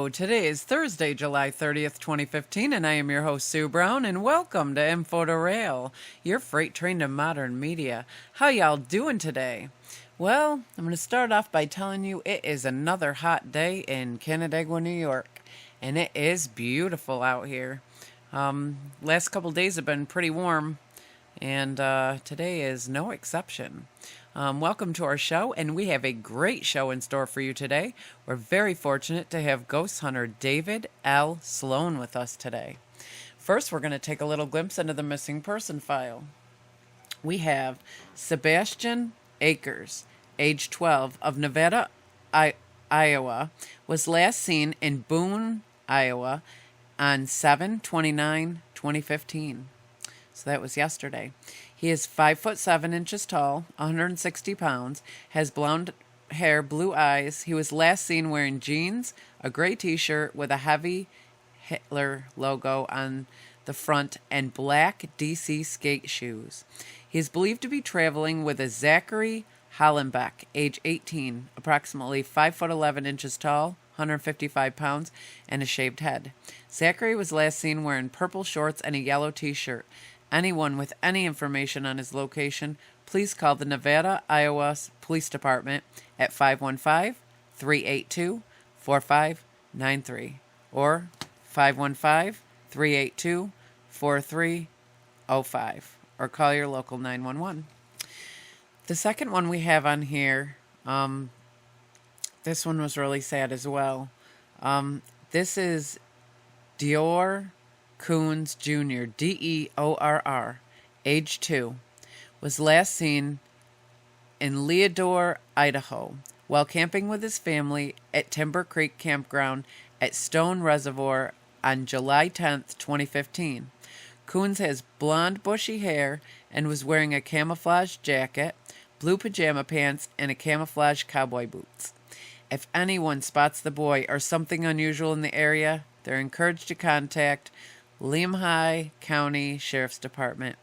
Hello, today is Thursday, July 30th, 2015, and I am your host, Sue Brown, and welcome to Info2rail, your freight train to modern media. How y'all doing today? Well, I'm going to start off by telling you it is another hot day in Canandaigua, New York, and it is beautiful out here. Last couple days have been pretty warm, and today is no exception. Welcome to our show, and we have a great show in store for you today. We're very fortunate to have ghost hunter David L. Sloan with us today. First, we're going to take a little glimpse into the missing person file. We have Sebastian Akers, age 12, of Nevada, Iowa, was last seen in Boone, Iowa on 7/29/2015. So that was yesterday. He is 5'7" tall, 160 pounds, has blonde hair, blue eyes. He was last seen wearing jeans, a gray t-shirt with a heavy Hitler logo on the front, and black DC skate shoes. He is believed to be traveling with a Zachary Hollenbeck, age 18, approximately 5'11" tall, 155 pounds, and a shaved head. Zachary was last seen wearing purple shorts and a yellow t-shirt. Anyone with any information on his location, please call the Nevada, Iowa Police Department at 515-382-4593 or 515-382-4305 or call your local 911. The second one we have on here, this one was really sad as well. This is Dior Coons Jr., Deorr, age 2, was last seen in Leodore, Idaho, while camping with his family at Timber Creek Campground at Stone Reservoir on July 10th, 2015. Coons has blonde, bushy hair and was wearing a camouflage jacket, blue pajama pants, and a camouflage cowboy boots. If anyone spots the boy or something unusual in the area, they're encouraged to contact Lehigh County Sheriff's Department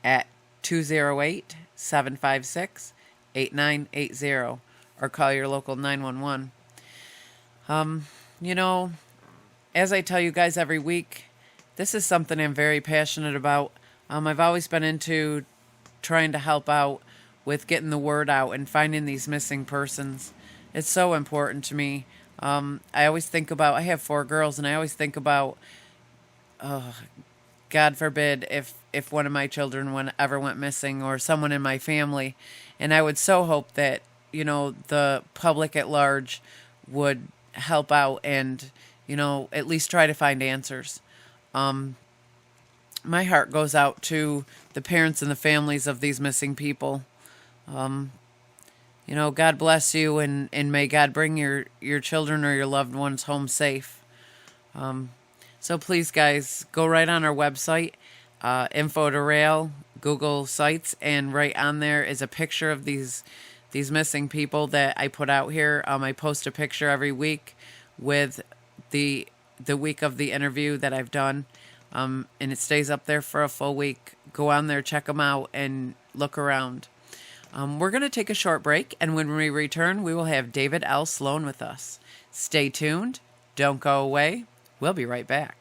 at 208-756-8980 or call your local 911. As I tell you guys every week, this is something I'm very passionate about. I've always been into trying to help out with getting the word out and finding these missing persons. It's so important to me. I always think about, I have 4 girls, and I always think about, God forbid if one of my children ever went missing or someone in my family. And I would so hope that, the public at large would help out and, at least try to find answers. My heart goes out to the parents and the families of these missing people. God bless you, and may God bring your children or your loved ones home safe. So please, guys, go right on our website, Info2rail, Google Sites, and right on there is a picture of these missing people that I put out here. I post a picture every week with the week of the interview that I've done, and it stays up there for a full week. Go on there, check them out, and look around. We're going to take a short break, and when we return, we will have David L. Sloan with us. Stay tuned. Don't go away. We'll be right back.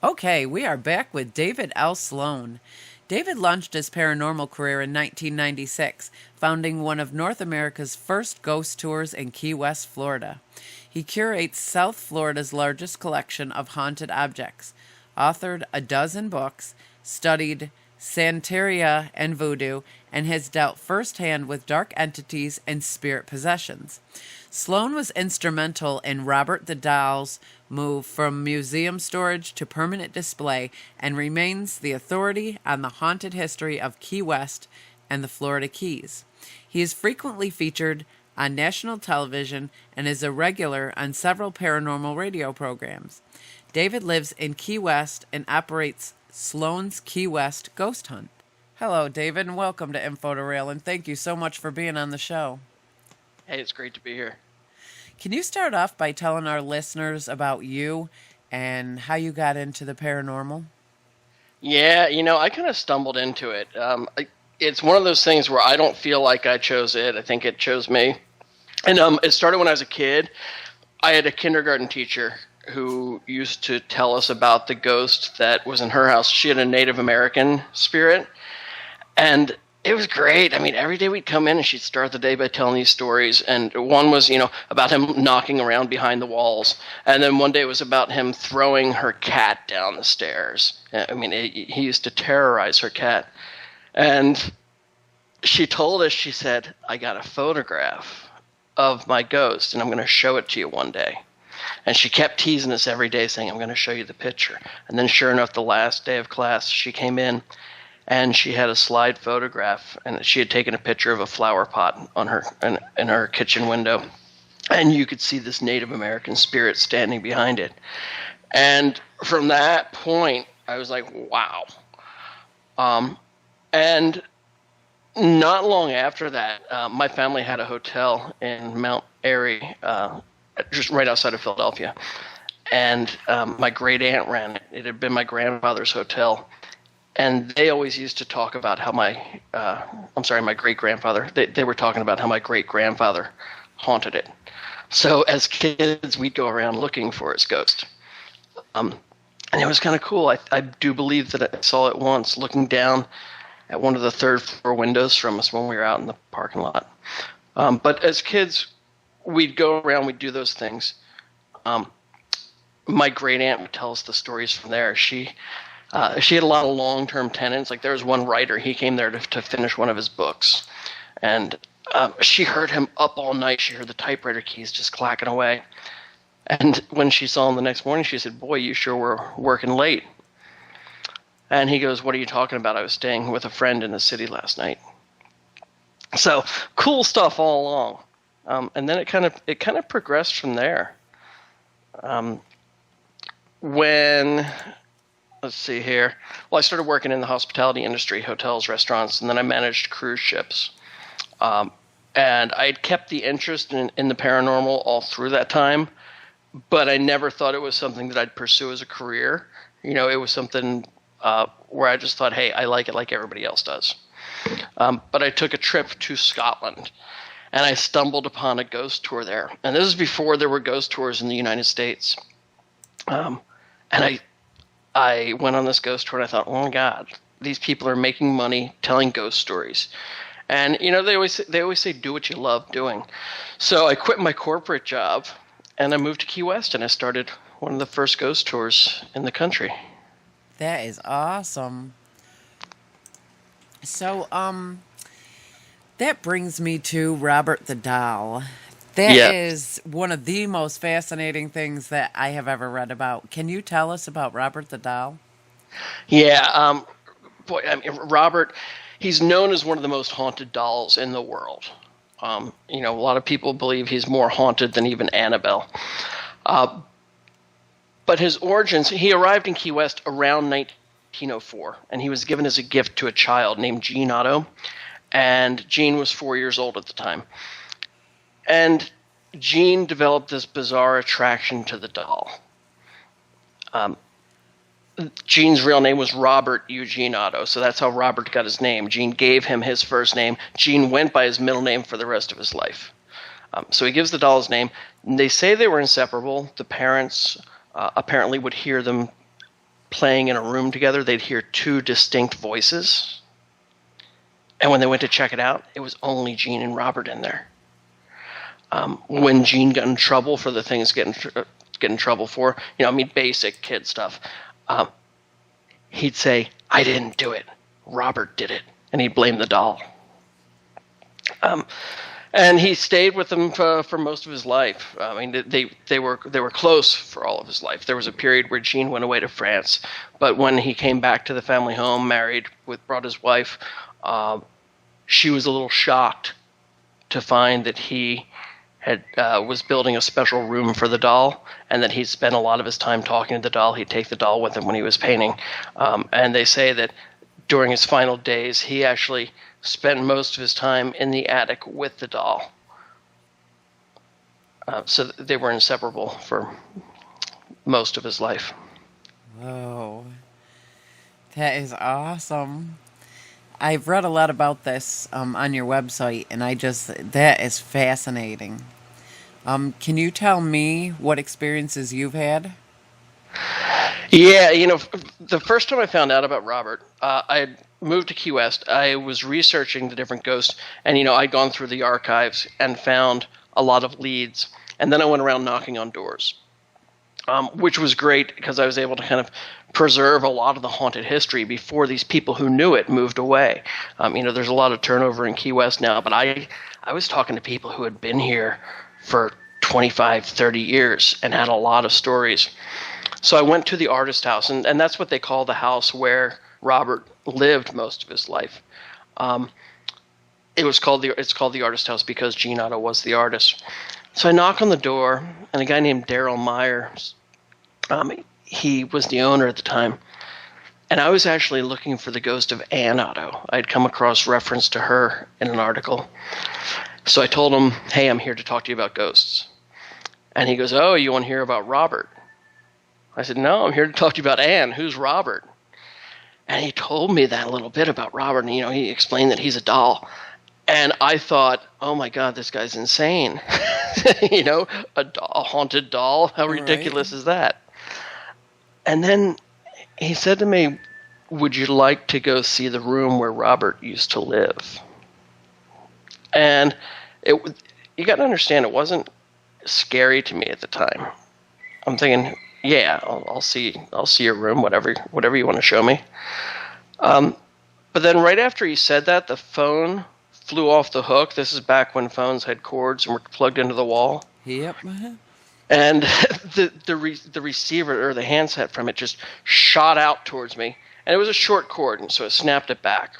Okay, we are back with David L. Sloan. David launched his paranormal career in 1996, founding one of North America's first ghost tours in Key West, Florida. He curates South Florida's largest collection of haunted objects, authored a dozen books, studied Santeria and Voodoo, and has dealt firsthand with dark entities and spirit possessions. Sloan was instrumental in Robert the Doll's move from museum storage to permanent display and remains the authority on the haunted history of Key West and the Florida Keys. He is frequently featured on national television and is a regular on several paranormal radio programs. David lives in Key West and operates Sloan's Key West Ghost Hunt. Hello, David, and welcome to Info2rail, and thank you so much for being on the show. Hey, it's great to be here. Can you start off by telling our listeners about you and how you got into the paranormal? Yeah, I kind of stumbled into it. It's one of those things where I don't feel like I chose it. I think it chose me. And it started when I was a kid. I had a kindergarten teacher who used to tell us about the ghost that was in her house. She had a Native American spirit, and it was great. I mean, every day we'd come in and she'd start the day by telling these stories. And one was, about him knocking around behind the walls. And then one day it was about him throwing her cat down the stairs. I mean, he used to terrorize her cat. And she told us, she said, I got a photograph of my ghost and I'm going to show it to you one day. And she kept teasing us every day saying, I'm going to show you the picture. And then sure enough, the last day of class, she came in and she had a slide photograph, and she had taken a picture of a flower pot on her in her kitchen window, and you could see this Native American spirit standing behind it. And from that point, I was like, wow. And not long after that, my family had a hotel in Mount Airy, just right outside of Philadelphia, and my great aunt ran it. It had been my grandfather's hotel. And they always used to talk about how my great-grandfather, they were talking about how my great-grandfather haunted it. So as kids, we'd go around looking for his ghost. And it was kind of cool. I do believe that I saw it once looking down at one of the third-floor windows from us when we were out in the parking lot. But as kids, we'd go around, we'd do those things. My great-aunt would tell us the stories from there. She had a lot of long-term tenants. Like there was one writer, he came there to finish one of his books. And she heard him up all night. She heard the typewriter keys just clacking away. And when she saw him the next morning, she said, boy, you sure were working late. And he goes, what are you talking about? I was staying with a friend in the city last night. So cool stuff all along. And then it kind of progressed from there. Let's see here. Well, I started working in the hospitality industry, hotels, restaurants, and then I managed cruise ships. And I had kept the interest in the paranormal all through that time, but I never thought it was something that I'd pursue as a career. It was something where I just thought, hey, I like it like everybody else does. But I took a trip to Scotland, and I stumbled upon a ghost tour there. And this is before there were ghost tours in the United States. And I went on this ghost tour and I thought, oh my God, these people are making money telling ghost stories. And, they always say, do what you love doing. So I quit my corporate job and I moved to Key West and I started one of the first ghost tours in the country. That is awesome. So, that brings me to Robert the Doll. That is one of the most fascinating things that I have ever read about. Can you tell us about Robert the Doll? Yeah, Robert, he's known as one of the most haunted dolls in the world. A lot of people believe he's more haunted than even Annabelle. But his origins, he arrived in Key West around 1904, and he was given as a gift to a child named Jean Otto, and Jean was 4 years old at the time. And Jean developed this bizarre attraction to the doll. Jean's real name was Robert Eugene Otto, so that's how Robert got his name. Jean gave him his first name. Jean went by his middle name for the rest of his life. So he gives the doll his name. They say they were inseparable. The parents apparently would hear them playing in a room together. They'd hear two distinct voices. And when they went to check it out, it was only Jean and Robert in there. When Jean got in trouble for the things get in trouble for, basic kid stuff, he'd say, I didn't do it. Robert did it. And he'd blame the doll. And he stayed with them for most of his life. They were close for all of his life. There was a period where Jean went away to France, but when he came back to the family home, brought his wife, she was a little shocked to find that he was building a special room for the doll, and that he spent a lot of his time talking to the doll. He'd take the doll with him when he was painting. And they say that during his final days, he actually spent most of his time in the attic with the doll. So they were inseparable for most of his life. Whoa. That is awesome. I've read a lot about this on your website, and that is fascinating. Can you tell me what experiences you've had? Yeah, the first time I found out about Robert, I had moved to Key West. I was researching the different ghosts, and I'd gone through the archives and found a lot of leads. And then I went around knocking on doors, which was great because I was able to kind of preserve a lot of the haunted history before these people who knew it moved away. There's a lot of turnover in Key West now, but I was talking to people who had been here for 25, 30 years and had a lot of stories. So I went to the artist house, and that's what they call the house where Robert lived most of his life. It's called the artist house because Gene Otto was the artist. So I knock on the door, and a guy named Daryl Myers, he was the owner at the time, and I was actually looking for the ghost of Ann Otto. I'd come across reference to her in an article. So I told him, "Hey, I'm here to talk to you about ghosts." And he goes, "Oh, you want to hear about Robert?" I said, "No, I'm here to talk to you about Anne. Who's Robert?" And he told me that a little bit about Robert, and he explained that he's a doll. And I thought, oh my God, this guy's insane. A haunted doll. How ridiculous is that? And then he said to me, "Would you like to go see the room where Robert used to live?" And you got to understand, it wasn't scary to me at the time. I'm thinking, yeah, I'll see your room, whatever you want to show me. But then right after he said that, the phone flew off the hook. This is back when phones had cords and were plugged into the wall. Yep. And the receiver or the handset from it just shot out towards me, and it was a short cord, and so it snapped it back.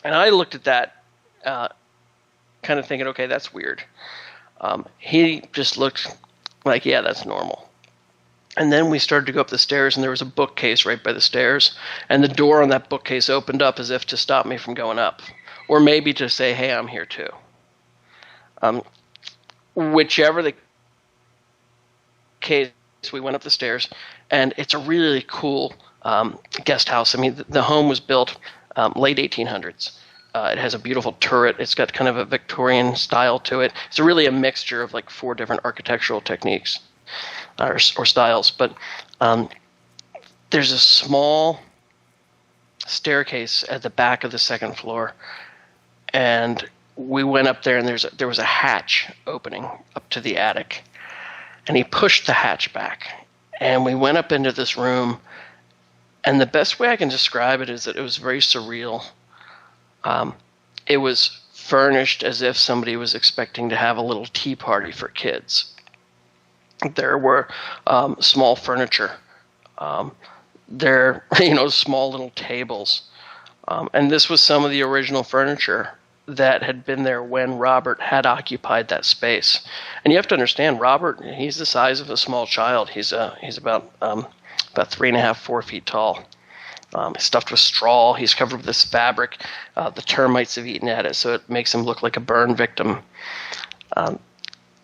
And I looked at that, kind of thinking, okay, that's weird. He just looked like, yeah, that's normal. And then we started to go up the stairs, and there was a bookcase right by the stairs, and the door on that bookcase opened up as if to stop me from going up, or maybe to say, "Hey, I'm here too." Whichever the case, we went up the stairs, and it's a really cool guest house. I mean, the home was built late 1800s. It has a beautiful turret. It's got kind of a Victorian style to it. It's really a mixture of like 4 different architectural techniques. Or styles, but there's a small staircase at the back of the second floor, and we went up there, and there was a hatch opening up to the attic, and he pushed the hatch back, and we went up into this room, and the best way I can describe it is that it was very surreal. It was furnished as if somebody was expecting to have a little tea party for kids. There were small furniture. Small little tables. And this was some of the original furniture that had been there when Robert had occupied that space. And you have to understand, Robert, he's the size of a small child. He's about 3.5, 4 feet tall. He's stuffed with straw. He's covered with this fabric. The termites have eaten at it, so it makes him look like a burn victim.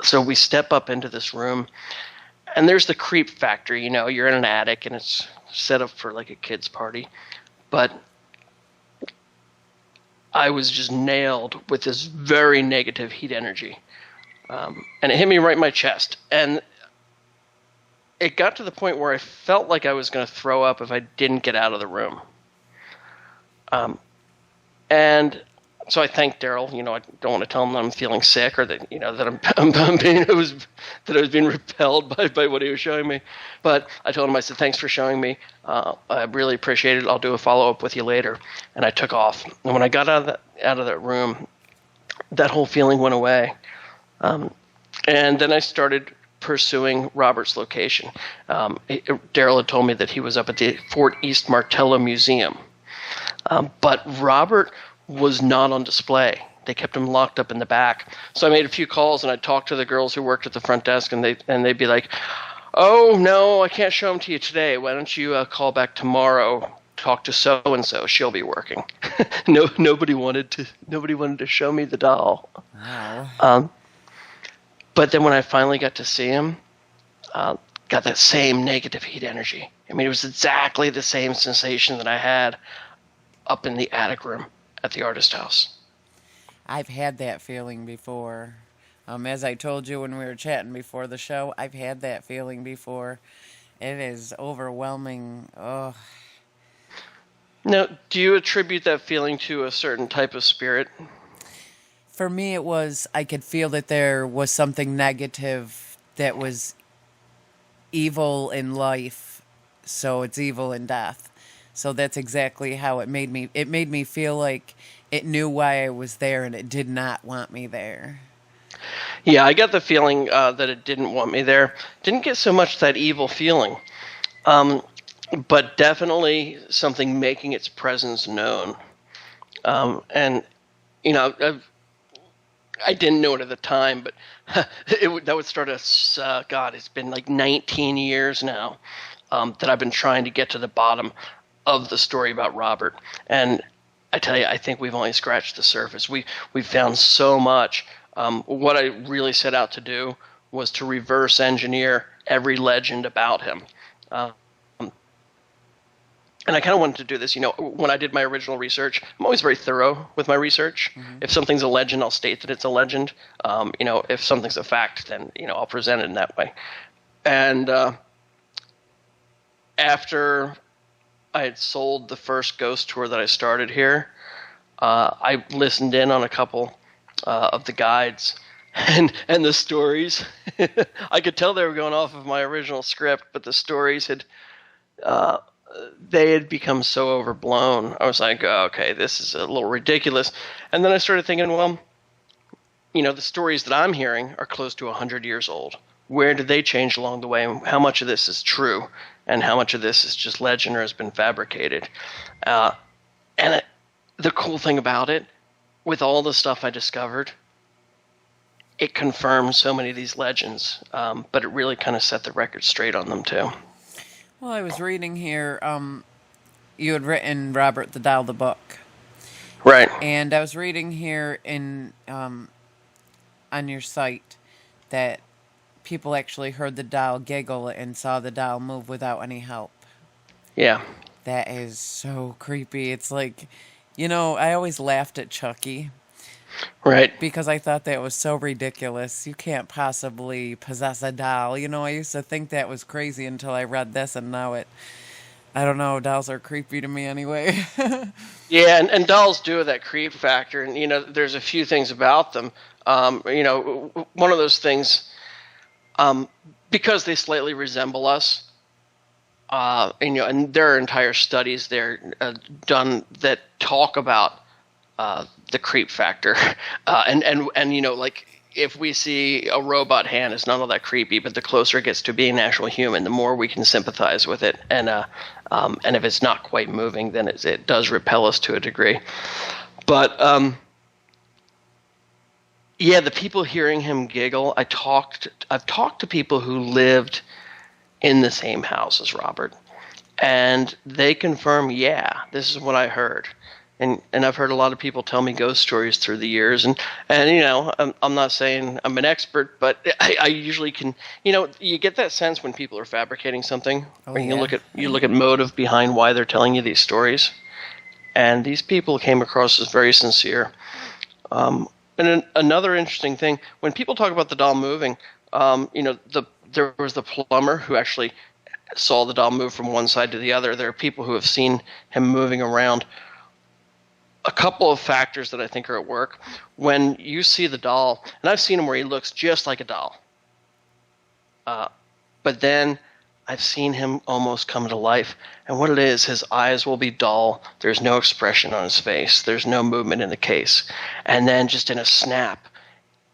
So we step up into this room, and there's the creep factor. You're in an attic, and it's set up for like a kid's party. But I was just nailed with this very negative heat energy. And it hit me right in my chest. And it got to the point where I felt like I was going to throw up if I didn't get out of the room. And so I thanked Daryl. I don't want to tell him that I'm feeling sick or that that I was being repelled by what he was showing me. But I told him, I said, "Thanks for showing me. I really appreciate it. I'll do a follow up with you later." And I took off. And when I got out of that room, that whole feeling went away. And then I started pursuing Robert's location. Daryl had told me that he was up at the Fort East Martello Museum, but Robert was not on display. They kept him locked up in the back. So I made a few calls, and I talked to the girls who worked at the front desk, and they'd be like, "Oh no, I can't show him to you today. Why don't you call back tomorrow? Talk to so and so. She'll be working." Nobody wanted to show me the doll. Wow. But then when I finally got to see him, got that same negative heat energy. I mean, it was exactly the same sensation that I had up in the attic room at the artist house. I've had that feeling before. As I told you when we were chatting before the show, I've had that feeling before. It is overwhelming. Oh, Now, do you attribute that feeling to a certain type of spirit? for me, it was, I could feel that there was something negative that was evil in life, so it's evil in death. So that's exactly how it made me. It made me feel like it knew why I was there and it did not want me there. Yeah, I got the feeling that it didn't want me there. Didn't get so much that evil feeling, but definitely something making its presence known. And you know, I didn't know it at the time, but that would start us. God, it's been like 19 years now that I've been trying to get to the bottom of the story about Robert. And I tell you, I think we've only scratched the surface. We've found so much. What I really set out to do was to reverse engineer every legend about him. And I kind of wanted to do this, when I did my original research. I'm always very thorough with my research. Mm-hmm. If something's a legend, I'll state that it's a legend. If something's a fact, then, I'll present it in that way. And after I had sold the first ghost tour that I started here, I listened in on a couple of the guides and the stories. I could tell they were going off of my original script, but the stories had they had become so overblown. I was like, oh, okay, this is a little ridiculous. And then I started thinking, well, the stories that I'm hearing are close to 100 years old. Where did they change along the way? And how much of this is true? And how much of this is just legend or has been fabricated? The cool thing about it, with all the stuff I discovered, it confirms so many of these legends, but it really kind of set the record straight on them, too. Well, I was reading here, you had written Robert the Doll, the book. Right. And I was reading here on your site that people actually heard the doll giggle and saw the doll move without any help. Yeah. That is so creepy. It's like, I always laughed at Chucky. Right. Because I thought that was so ridiculous. You can't possibly possess a doll. I used to think that was crazy until I read this, and now I don't know, dolls are creepy to me anyway. Yeah, and dolls do have that creep factor, and, there's a few things about them. One of those things, because they slightly resemble us, and there are entire studies there done that talk about the creep factor, and like if we see a robot hand, it's not all that creepy, but the closer it gets to being an actual human, the more we can sympathize with it, and if it's not quite moving, then it does repel us to a degree. But yeah, the people hearing him giggle, I've talked to people who lived in the same house as Robert, and they confirm, yeah, this is what I heard. And I've heard a lot of people tell me ghost stories through the years, and I'm not saying I'm an expert, but I usually can, you get that sense when people are fabricating something, when you look at motive behind why they're telling you these stories, and these people came across as very sincere. And another interesting thing, when people talk about the doll moving, there was the plumber who actually saw the doll move from one side to the other. There are people who have seen him moving around. A couple of factors that I think are at work. When you see the doll, and I've seen him where he looks just like a doll, but then I've seen him almost come to life. And what it is, his eyes will be dull. There's no expression on his face. There's no movement in the case. And then just in a snap,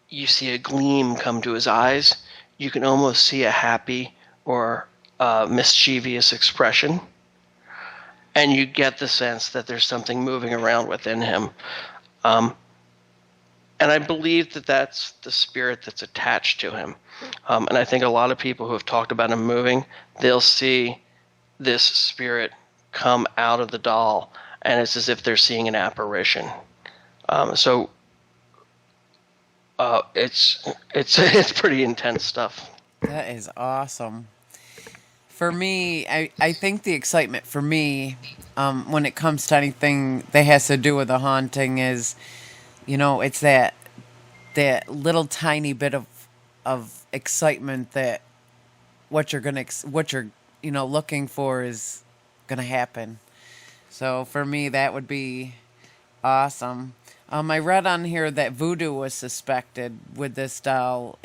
you see a gleam come to his eyes. You can almost see a happy or mischievous expression. And you get the sense that there's something moving around within him. And I believe that that's the spirit that's attached to him. And I think a lot of people who have talked about him moving, they'll see this spirit come out of the doll, and it's as if they're seeing an apparition. So it's pretty intense stuff. That is awesome. For me, I think the excitement for me when it comes to anything that has to do with a haunting is, it's that that little tiny bit of excitement that what you're looking for is gonna happen. So for me, that would be awesome. I read on here that voodoo was suspected with this doll.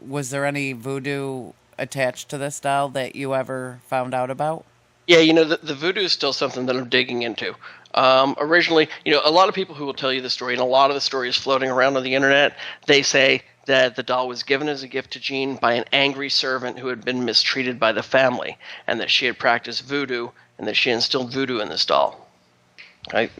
Was there any voodoo attached to this doll that you ever found out about? Yeah, the voodoo is still something that I'm digging into. Originally, a lot of people who will tell you the story, and a lot of the stories floating around on the internet, they say that the doll was given as a gift to Jean by an angry servant who had been mistreated by the family, and that she had practiced voodoo, and that she instilled voodoo in this doll. Right?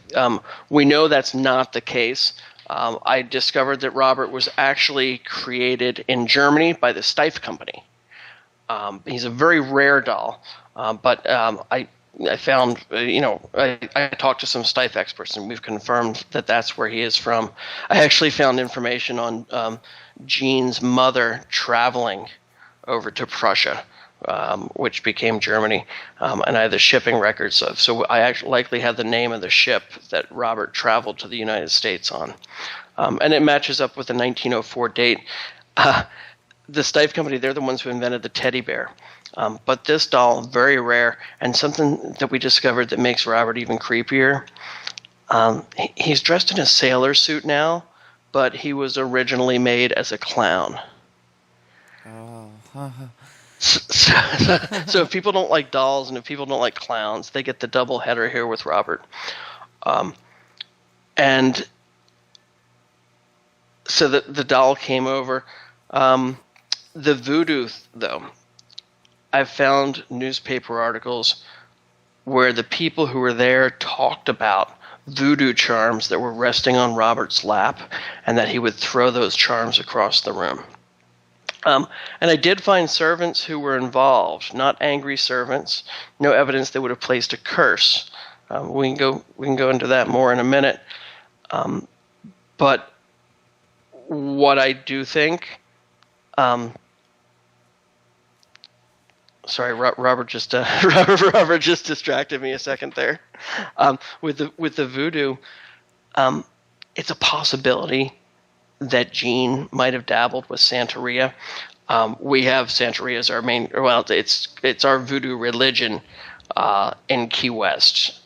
We know that's not the case. I discovered that Robert was actually created in Germany by the Steiff Company. He's a very rare doll, but I found, I talked to some Steiff experts, and we've confirmed that that's where he is from. I actually found information on Jean's mother traveling over to Prussia, which became Germany, and I have the shipping records. So I actually likely have the name of the ship that Robert traveled to the United States on, and it matches up with the 1904 date. The Steiff Company, they're the ones who invented the teddy bear. But this doll, very rare, and something that we discovered that makes Robert even creepier. He's dressed in a sailor suit now, but he was originally made as a clown. Oh. So if people don't like dolls and if people don't like clowns, they get the double header here with Robert. And so the doll came over. The voodoo, though, I've found newspaper articles where the people who were there talked about voodoo charms that were resting on Robert's lap, and that he would throw those charms across the room. And I did find servants who were involved, not angry servants. No evidence they would have placed a curse. We can go into that more in a minute. But what I do think. Sorry, Robert just Robert just distracted me a second there. With the voodoo, it's a possibility that Jean might have dabbled with Santeria. We have Santeria as our main. Well, it's our voodoo religion in Key West.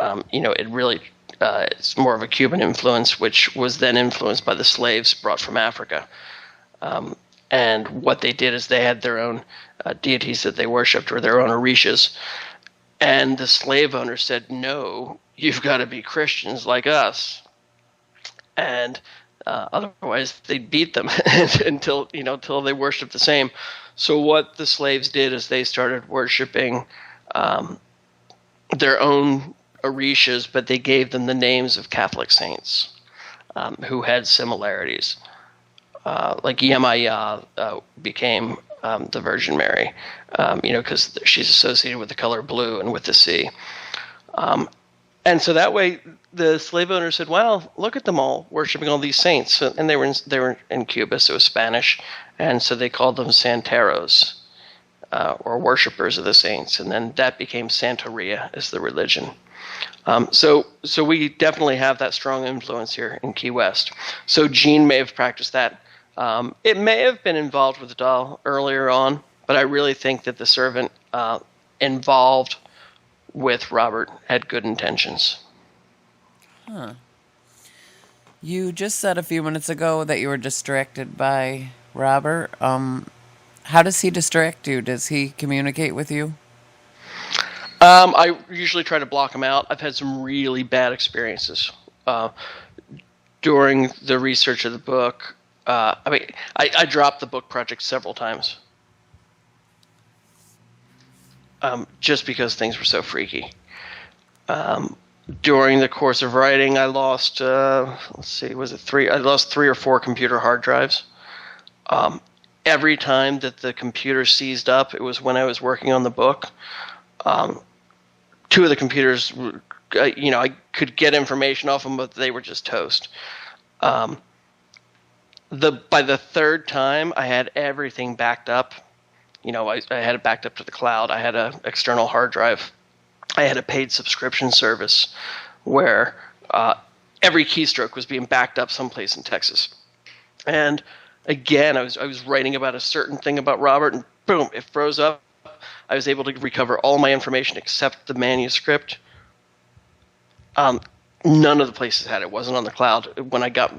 It really it's more of a Cuban influence, which was then influenced by the slaves brought from Africa. And what they did is they had their own deities that they worshipped, or their own orishas. And the slave owners said, no, you've got to be Christians like us. And otherwise they beat them until they worshipped the same. So what the slaves did is they started worshiping their own orishas, but they gave them the names of Catholic saints who had similarities. Like Yemaya became the Virgin Mary, because she's associated with the color blue and with the sea. And so that way, the slave owners said, "Wow, look at them all worshiping all these saints." And they were in Cuba, so it was Spanish, and so they called them Santeros, or worshippers of the saints. And then that became Santeria as the religion. So we definitely have that strong influence here in Key West. So Jean may have practiced that. It may have been involved with the doll earlier on, but I really think that the servant involved with Robert had good intentions. Huh. You just said a few minutes ago that you were distracted by Robert. How does he distract you? Does he communicate with you? I usually try to block him out. I've had some really bad experiences during the research of the book. I dropped the book project several times just because things were so freaky. During the course of writing, I lost, was it three? I lost 3 or 4 computer hard drives. Every time that the computer seized up, it was when I was working on the book. 2 of the computers, I could get information off them, but they were just toast. By the third time, I had everything backed up. I had it backed up to the cloud. I had an external hard drive. I had a paid subscription service where every keystroke was being backed up someplace in Texas. And again, I was writing about a certain thing about Robert, and boom, it froze up. I was able to recover all my information except the manuscript. None of the places had it. It wasn't on the cloud. When I got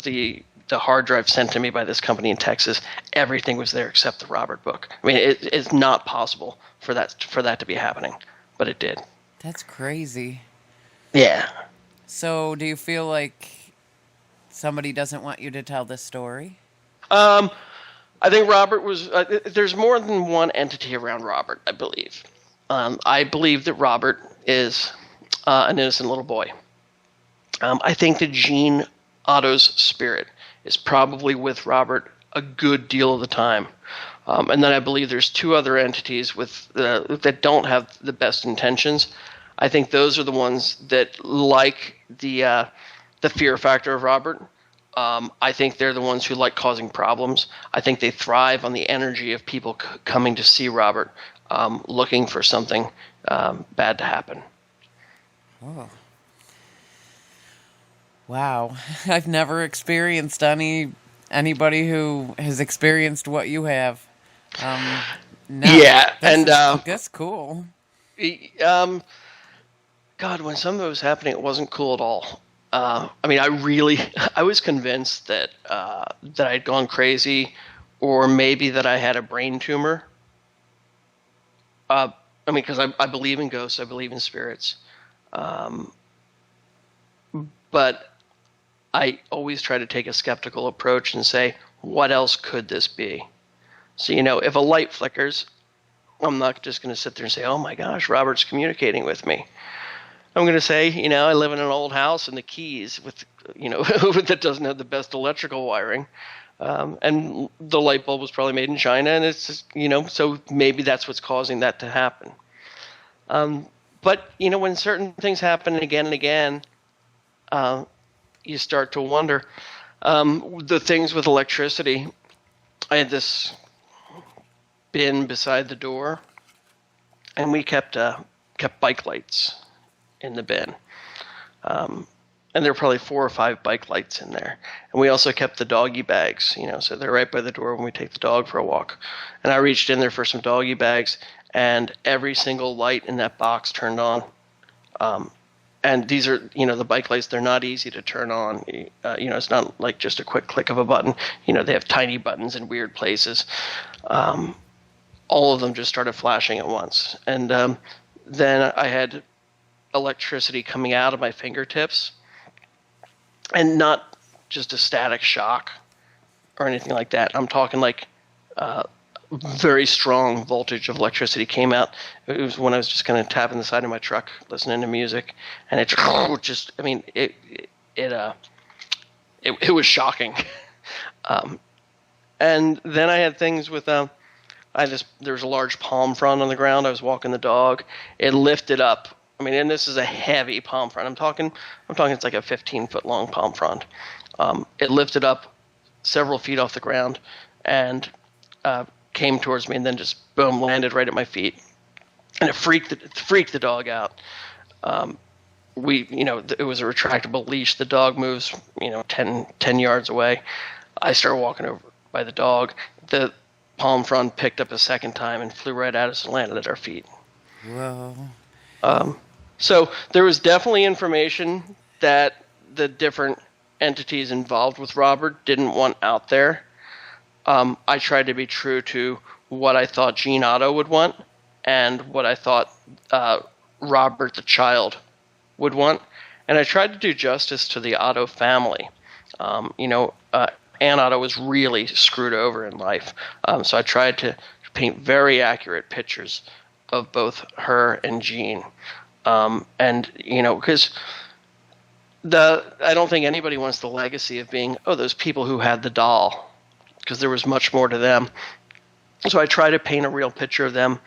the hard drive sent to me by this company in Texas, everything was there except the Robert book. I mean, it's not possible for that to be happening, but it did. That's crazy. Yeah. So, do you feel like somebody doesn't want you to tell this story? I think Robert was. There's more than one entity around Robert, I believe. I believe that Robert is an innocent little boy. I think that Jean Otto's spirit is probably with Robert a good deal of the time. And then I believe there's two other entities that don't have the best intentions. I think those are the ones that like the fear factor of Robert. I think they're the ones who like causing problems. I think they thrive on the energy of people coming to see Robert, looking for something bad to happen. Oh. Wow. I've never experienced anybody who has experienced what you have. No, Yeah, and that's cool. God, when some of it was happening, it wasn't cool at all. I mean, I was convinced that I'd gone crazy, or maybe that I had a brain tumor. I mean, because I believe in ghosts, I believe in spirits, but I always try to take a skeptical approach and say, what else could this be? So, if a light flickers, I'm not just going to sit there and say, oh my gosh, Robert's communicating with me. I'm going to say, I live in an old house and the keys with, that doesn't have the best electrical wiring. And the light bulb was probably made in China, and it's just, so maybe that's what's causing that to happen. But, when certain things happen again and again, you start to wonder. The things with electricity, I had this bin beside the door, and we kept bike lights in the bin. And there were probably 4 or 5 bike lights in there. And we also kept the doggy bags, so they're right by the door when we take the dog for a walk. And I reached in there for some doggy bags, and every single light in that box turned on. And these are, the bike lights, they're not easy to turn on. It's not like just a quick click of a button. They have tiny buttons in weird places. All of them just started flashing at once. And then I had electricity coming out of my fingertips, and not just a static shock or anything like that. I'm talking like very strong voltage of electricity came out. It was when I was just kind of tapping the side of my truck, listening to music, and it just, I mean, it was shocking. And then I had things with, there was a large palm frond on the ground. I was walking the dog. It lifted up. I mean, and this is a heavy palm frond. I'm talking it's like a 15-foot long palm frond. It lifted up several feet off the ground and came towards me, and then just boom, landed right at my feet. And it freaked the dog out. It was a retractable leash. The dog moves, 10 yards away. I start walking over by the dog. The palm frond picked up a second time and flew right at us and landed at our feet. Whoa. So there was definitely information that the different entities involved with Robert didn't want out there. I tried to be true to what I thought Jean Otto would want and what I thought Robert the child would want. And I tried to do justice to the Otto family. Anne Otto was really screwed over in life. So I tried to paint very accurate pictures of both her and Jean. Because I don't think anybody wants the legacy of being, those people who had the doll, because there was much more to them. So I try to paint a real picture of them,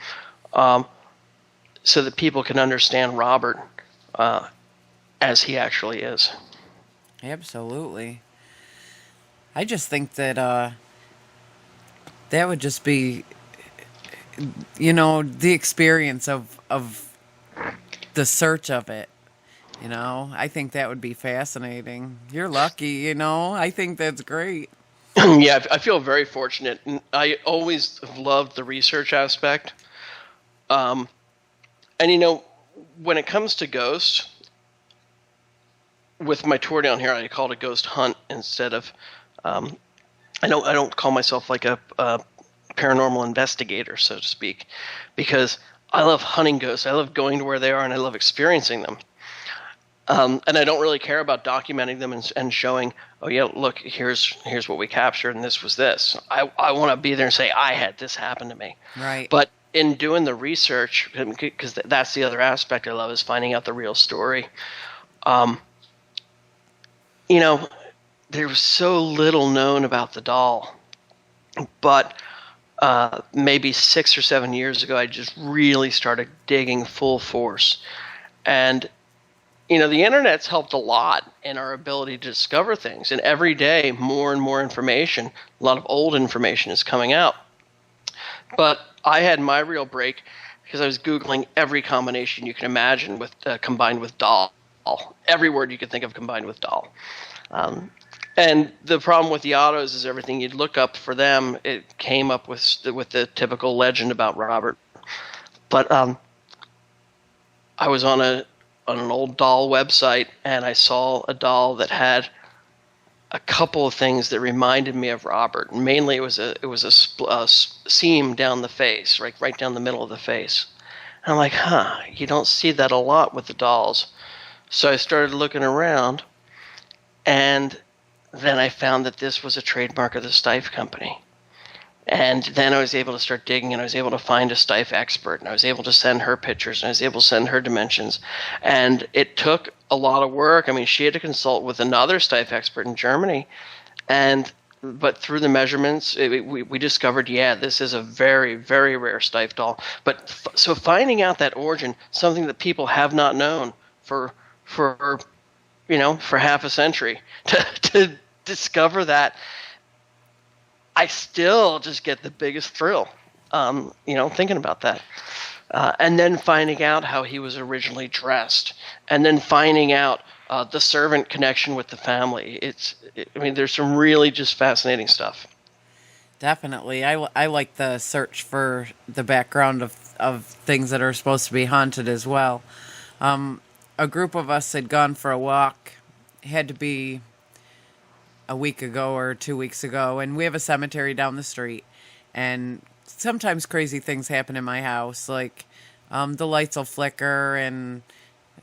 so that people can understand Robert as he actually is. Absolutely. I just think that that would just be, the experience of the search of it. I think that would be fascinating. You're lucky, I think that's great. Yeah, I feel very fortunate. And I always have loved the research aspect. Um, and when it comes to ghosts, with my tour down here, I call it a ghost hunt instead of. Um, I don't call myself like a paranormal investigator, so to speak, because I love hunting ghosts. I love going to where they are, and I love experiencing them. And I don't really care about documenting them and showing, oh yeah, look, here's what we captured, and this was this. I want to be there and say, I had this happen to me. Right. But in doing the research, because that's the other aspect I love, is finding out the real story. Um, there was so little known about the doll, but maybe 6 or 7 years ago, I just really started digging full force. And the internet's helped a lot in our ability to discover things. And every day, more and more information, a lot of old information is coming out. But I had my real break because I was Googling every combination you can imagine with combined with doll. Every word you could think of combined with doll. And the problem with the autos is everything you'd look up for them, it came up with the typical legend about Robert. But I was on an old doll website, and I saw a doll that had a couple of things that reminded me of Robert. And mainly, it was a seam down the face, right down the middle of the face. And I'm like, you don't see that a lot with the dolls. So I started looking around, and then I found that this was a trademark of the Steiff Company. And then I was able to start digging, and I was able to find a Steiff expert, and I was able to send her pictures, and I was able to send her dimensions. And it took a lot of work. I mean, she had to consult with another Steiff expert in Germany, but through the measurements, we discovered, this is a very, very rare Steiff doll. But so finding out that origin, something that people have not known for half a century, to discover that, I still just get the biggest thrill, thinking about that. And then finding out how he was originally dressed, and then finding out the servant connection with the family. There's some really just fascinating stuff. Definitely. I like the search for the background of things that are supposed to be haunted as well. A group of us had gone for a walk. It had to be a week ago or 2 weeks ago, and we have a cemetery down the street, and sometimes crazy things happen in my house, like the lights will flicker, and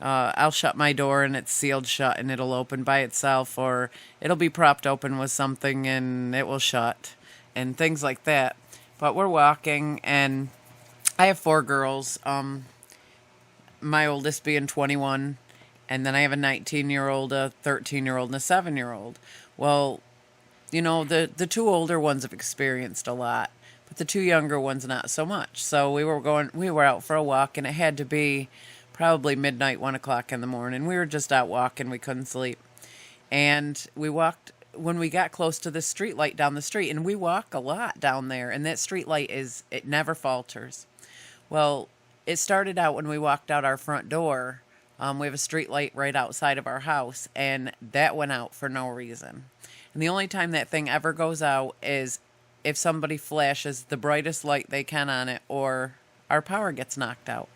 I'll shut my door and it's sealed shut and it'll open by itself, or it'll be propped open with something and it will shut, and things like that. But we're walking, and I have 4 girls, my oldest being 21, and then I have a 19-year-old, a 13-year-old, and a 7-year-old. Well, the 2 older ones have experienced a lot, but the 2 younger ones not so much. So we were out for a walk, and it had to be probably midnight, 1 o'clock in the morning. We were just out walking. We couldn't sleep. And we walked when we got close to the street light down the street, and we walk a lot down there, and that street light it never falters. Well, it started out when we walked out our front door. We have a street light right outside of our house, and that went out for no reason. And the only time that thing ever goes out is if somebody flashes the brightest light they can on it, or our power gets knocked out.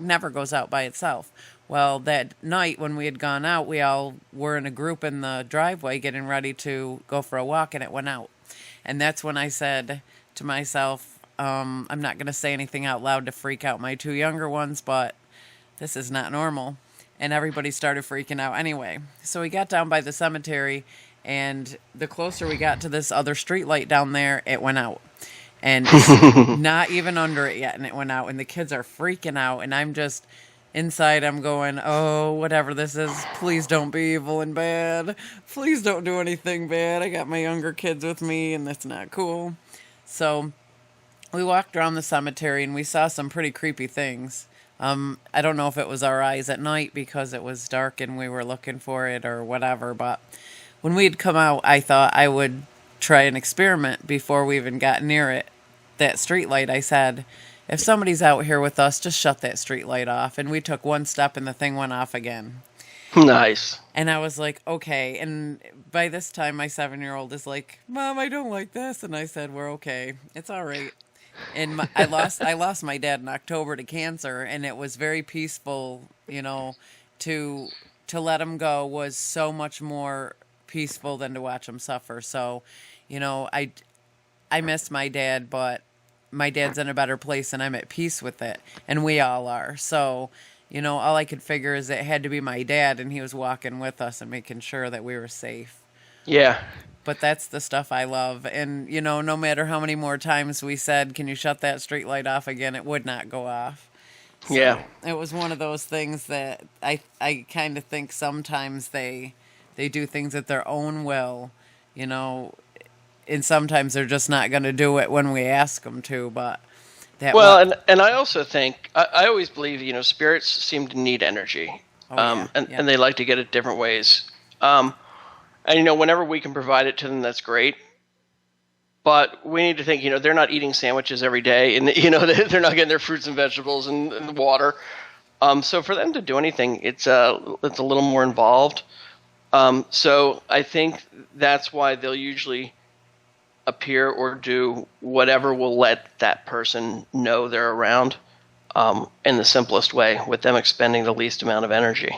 Never goes out by itself. Well, that night when we had gone out, we all were in a group in the driveway getting ready to go for a walk, and it went out. And that's when I said to myself, I'm not going to say anything out loud to freak out my 2 younger ones, but this is not normal. And everybody started freaking out anyway. So we got down by the cemetery, and the closer we got to this other street light down there, it went out. And it's not even under it yet, and it went out. And the kids are freaking out, and I'm just inside. I'm going, oh, whatever this is, please don't be evil and bad. Please don't do anything bad. I got my younger kids with me, and that's not cool. So we walked around the cemetery, and we saw some pretty creepy things. I don't know if it was our eyes at night because it was dark and we were looking for it or whatever, but when we had come out, I thought I would try an experiment before we even got near it. That street light, I said, if somebody's out here with us, just shut that street light off. And we took one step and the thing went off again. Nice. And I was like, okay. And by this time, my 7-year-old is like, Mom, I don't like this. And I said, we're okay. It's all right. And I lost my dad in October to cancer, and it was very peaceful. To let him go was so much more peaceful than to watch him suffer. So, I miss my dad, but my dad's in a better place, and I'm at peace with it, and we all are. So, all I could figure is it had to be my dad, and he was walking with us and making sure that we were safe. Yeah. But that's the stuff I love. And, no matter how many more times we said, can you shut that street light off again, it would not go off. So Yeah. it was one of those things that I kind of think sometimes they do things at their own will, and sometimes they're just not going to do it when we ask them to. But and I also think I always believe spirits seem to need energy, and they like to get it different ways. And whenever we can provide it to them, that's great. But we need to think, they're not eating sandwiches every day, and they're not getting their fruits and vegetables and water. So for them to do anything, it's a little more involved. So I think that's why they'll usually appear or do whatever will let that person know they're around, in the simplest way, with them expending the least amount of energy.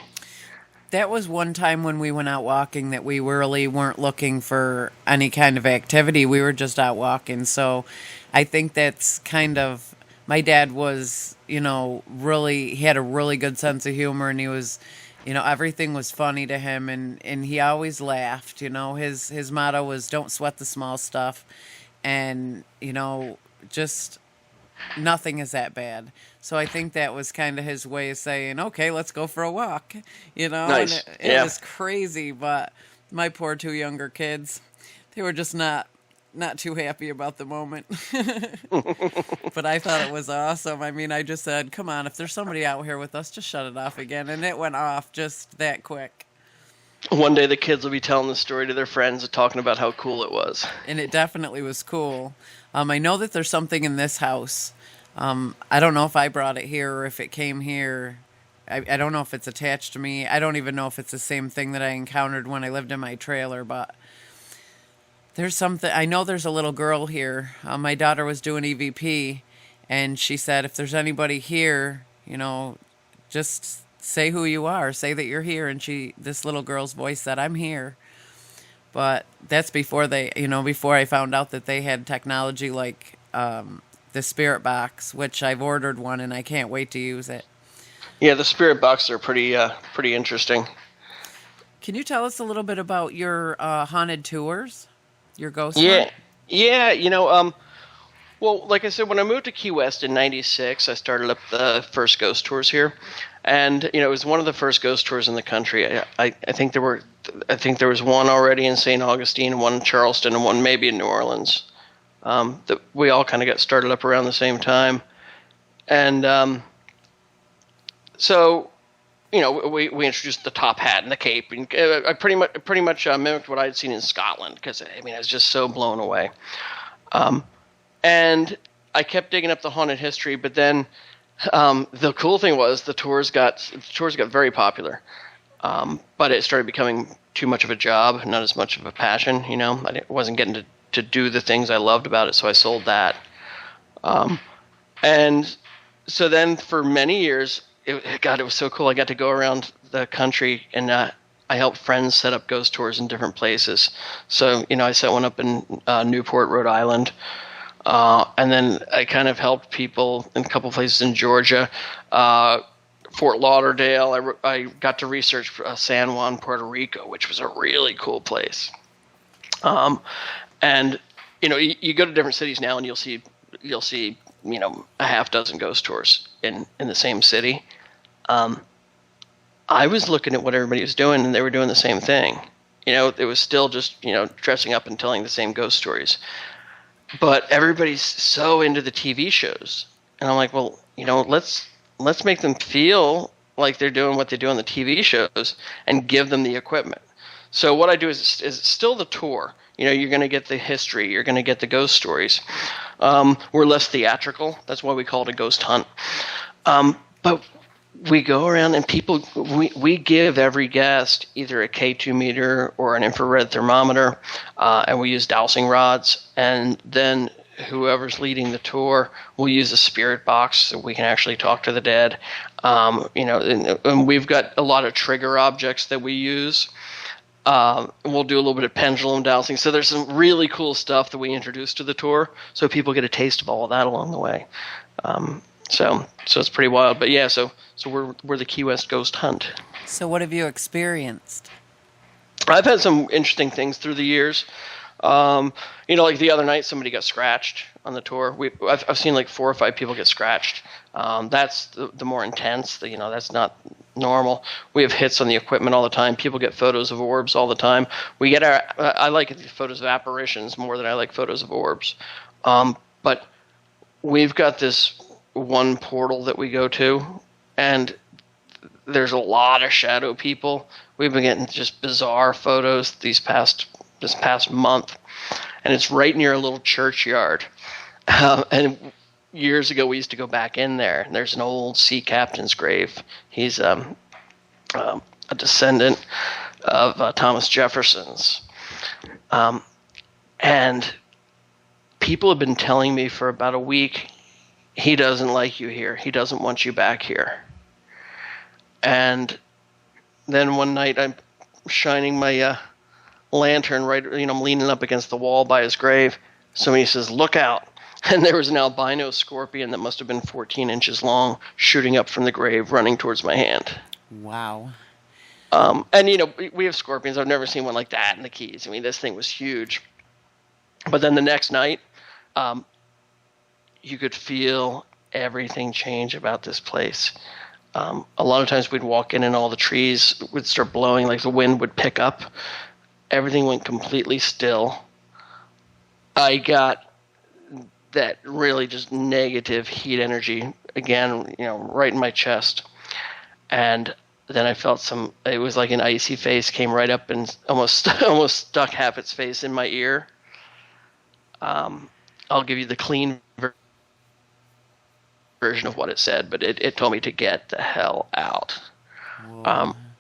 That was one time when we went out walking that we really weren't looking for any kind of activity. We were just out walking. So I think that's kind of, my dad was, he had a really good sense of humor, and he was, everything was funny to him, and he always laughed. His motto was don't sweat the small stuff, and, just nothing is that bad. So I think that was kind of his way of saying, okay, let's go for a walk, Nice. And it was crazy, but my poor 2 younger kids, they were just not too happy about the moment. But I thought it was awesome. I mean, I just said, come on, if there's somebody out here with us, just shut it off again. And it went off just that quick. One day the kids will be telling the story to their friends and talking about how cool it was. And it definitely was cool. I know that there's something in this house. I don't know if I brought it here or if it came here. I don't know if it's attached to me. I don't even know if it's the same thing that I encountered when I lived in my trailer, but there's something. I know there's a little girl here. My daughter was doing EVP, and she said, if there's anybody here, just say who you are. Say that you're here. And this little girl's voice said, I'm here. But that's before before I found out that they had technology like the Spirit Box, which I've ordered one, and I can't wait to use it. Yeah, the Spirit Box are pretty interesting. Can you tell us a little bit about your haunted tours, your ghost Yeah, hunt? yeah. Well, like I said, when I moved to Key West in '96, I started up the first ghost tours here, and it was one of the first ghost tours in the country. I think there was one already in St. Augustine, one in Charleston, and one maybe in New Orleans. That we all kind of got started up around the same time, and so we introduced the top hat and the cape, and I pretty much mimicked what I had seen in Scotland, because I was just so blown away. And I kept digging up the haunted history, but then the cool thing was the tours got very popular, but it started becoming too much of a job, not as much of a passion. I wasn't getting to do the things I loved about it, so I sold that. And so then for many years, it was so cool. I got to go around the country, and I helped friends set up ghost tours in different places. So, I set one up in Newport, Rhode Island. And then I kind of helped people in a couple places in Georgia. Fort Lauderdale. I got to research San Juan, Puerto Rico, which was a really cool place. And, you go to different cities now, and you'll see a half dozen ghost tours in the same city. I was looking at what everybody was doing, and they were doing the same thing. It was still just, dressing up and telling the same ghost stories. But everybody's so into the TV shows. And I'm like, well, let's make them feel like they're doing what they do on the TV shows and give them the equipment. So what I do is still the tour. You're going to get the history. You're going to get the ghost stories. We're less theatrical. That's why we call it a ghost hunt. But we go around and we give every guest either a K2 meter or an infrared thermometer, and we use dowsing rods, and then whoever's leading the tour will use a spirit box so we can actually talk to the dead. And we've got a lot of trigger objects that we use. We'll do a little bit of pendulum dowsing. So there's some really cool stuff that we introduce to the tour, so people get a taste of all of that along the way. So it's pretty wild. But yeah, so we're the Key West Ghost Hunt. So what have you experienced? I've had some interesting things through the years. Like the other night, somebody got scratched on the tour. I've seen like 4 or 5 people get scratched. That's the more intense. That's not normal. We have hits on the equipment all the time. People get photos of orbs all the time. I like photos of apparitions more than I like photos of orbs. But we've got this one portal that we go to, and there's a lot of shadow people. We've been getting just bizarre photos this past month, and it's right near a little churchyard. And years ago, we used to go back in there, and there's an old sea captain's grave. He's a descendant of Thomas Jefferson's. And people have been telling me for about a week, he doesn't like you here. He doesn't want you back here. And then one night, I'm shining my lantern I'm leaning up against the wall by his grave. Somebody says, "Look out." And there was an albino scorpion that must have been 14 inches long shooting up from the grave, running towards my hand. Wow. And we have scorpions. I've never seen one like that in the Keys. I mean, this thing was huge. But then the next night, you could feel everything change about this place. A lot of times we'd walk in and all the trees would start blowing, like the wind would pick up. Everything went completely still. I got that really just negative heat energy again, right in my chest. And then I felt it was like an icy face came right up and almost stuck half its face in my ear. I'll give you the clean version of what it said, but it told me to get the hell out.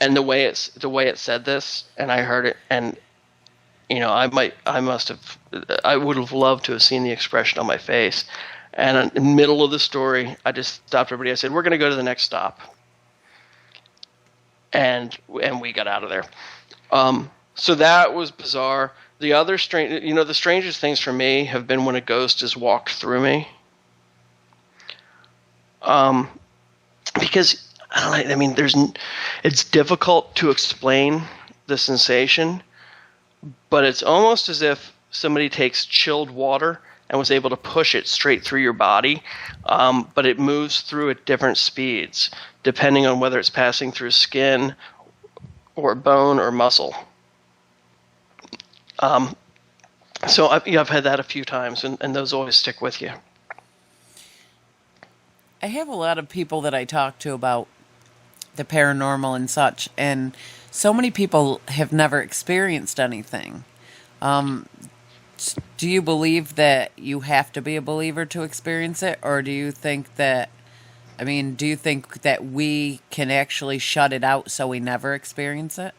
And the way it said this, and I heard it, and I would have loved to have seen the expression on my face. And in the middle of the story, I just stopped everybody. I said, "We're going to go to the next stop," and we got out of there. So that was bizarre. The other the strangest things for me have been when a ghost has walked through me. Because it's difficult to explain the sensation, but it's almost as if somebody takes chilled water and was able to push it straight through your body, but it moves through at different speeds, depending on whether it's passing through skin or bone or muscle. So I've had that a few times, and those always stick with you. I have a lot of people that I talk to about the paranormal and such, and so many people have never experienced anything. Do you believe that you have to be a believer to experience it, or do you think that we can actually shut it out so we never experience it?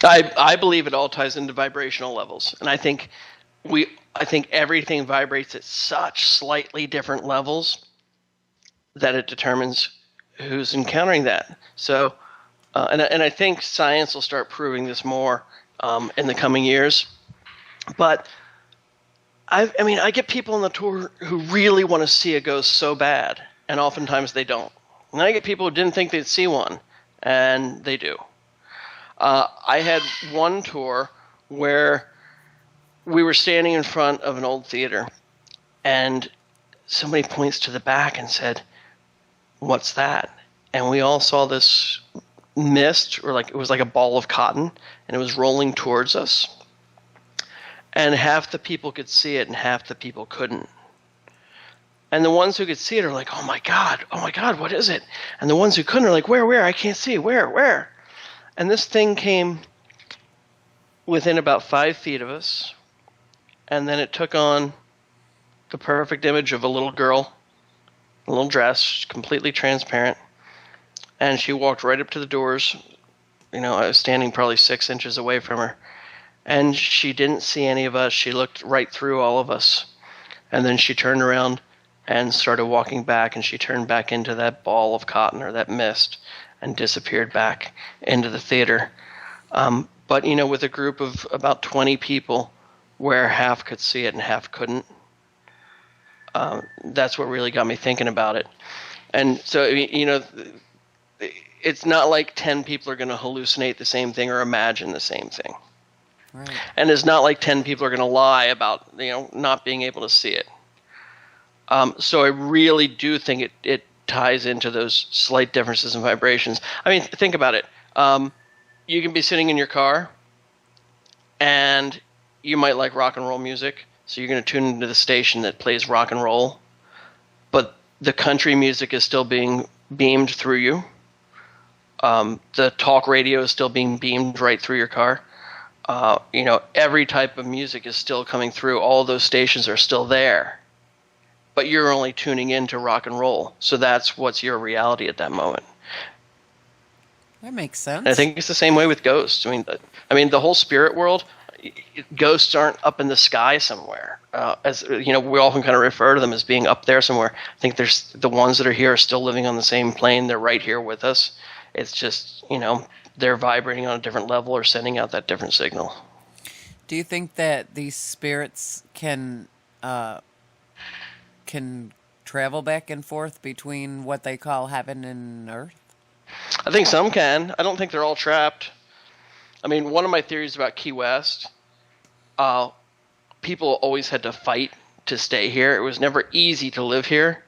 I believe it all ties into vibrational levels, and I think everything vibrates at such slightly different levels that it determines who's encountering that. So, and I think science will start proving this more in the coming years. But I get people on the tour who really want to see a ghost so bad, and oftentimes they don't. And I get people who didn't think they'd see one, and they do. I had one tour where we were standing in front of an old theater, and somebody points to the back and said, "What's that?" And we all saw this mist, or it was like a ball of cotton, and it was rolling towards us. And half the people could see it, and half the people couldn't. And the ones who could see it are like, oh my God, what is it? And the ones who couldn't are like, where? I can't see. Where? And this thing came within about 5 feet of us, and then it took on the perfect image of a little girl, a little dress, completely transparent, and she walked right up to the doors. I was standing probably 6 inches away from her, and she didn't see any of us. She looked right through all of us, and then she turned around and started walking back, and she turned back into that ball of cotton or that mist and disappeared back into the theater. But, with a group of about 20 people where half could see it and half couldn't, that's what really got me thinking about it. And so, it's not like 10 people are going to hallucinate the same thing or imagine the same thing. Right. And it's not like 10 people are going to lie about, not being able to see it. So I really do think it ties into those slight differences in vibrations. I mean, think about it. You can be sitting in your car, and you might like rock and roll music, so you're going to tune into the station that plays rock and roll, but the country music is still being beamed through you. The talk radio is still being beamed right through your car. Every type of music is still coming through. All those stations are still there, but you're only tuning into rock and roll. So that's what's your reality at that moment. That makes sense. And I think it's the same way with ghosts. I mean, the whole spirit world, ghosts aren't up in the sky somewhere. We often kind of refer to them as being up there somewhere. I think there's the ones that are here are still living on the same plane. They're right here with us. It's just, they're vibrating on a different level or sending out that different signal. Do you think that these spirits can travel back and forth between what they call heaven and earth? I think some can. I don't think they're all trapped. I mean, one of my theories about Key West, people always had to fight to stay here. It was never easy to live here,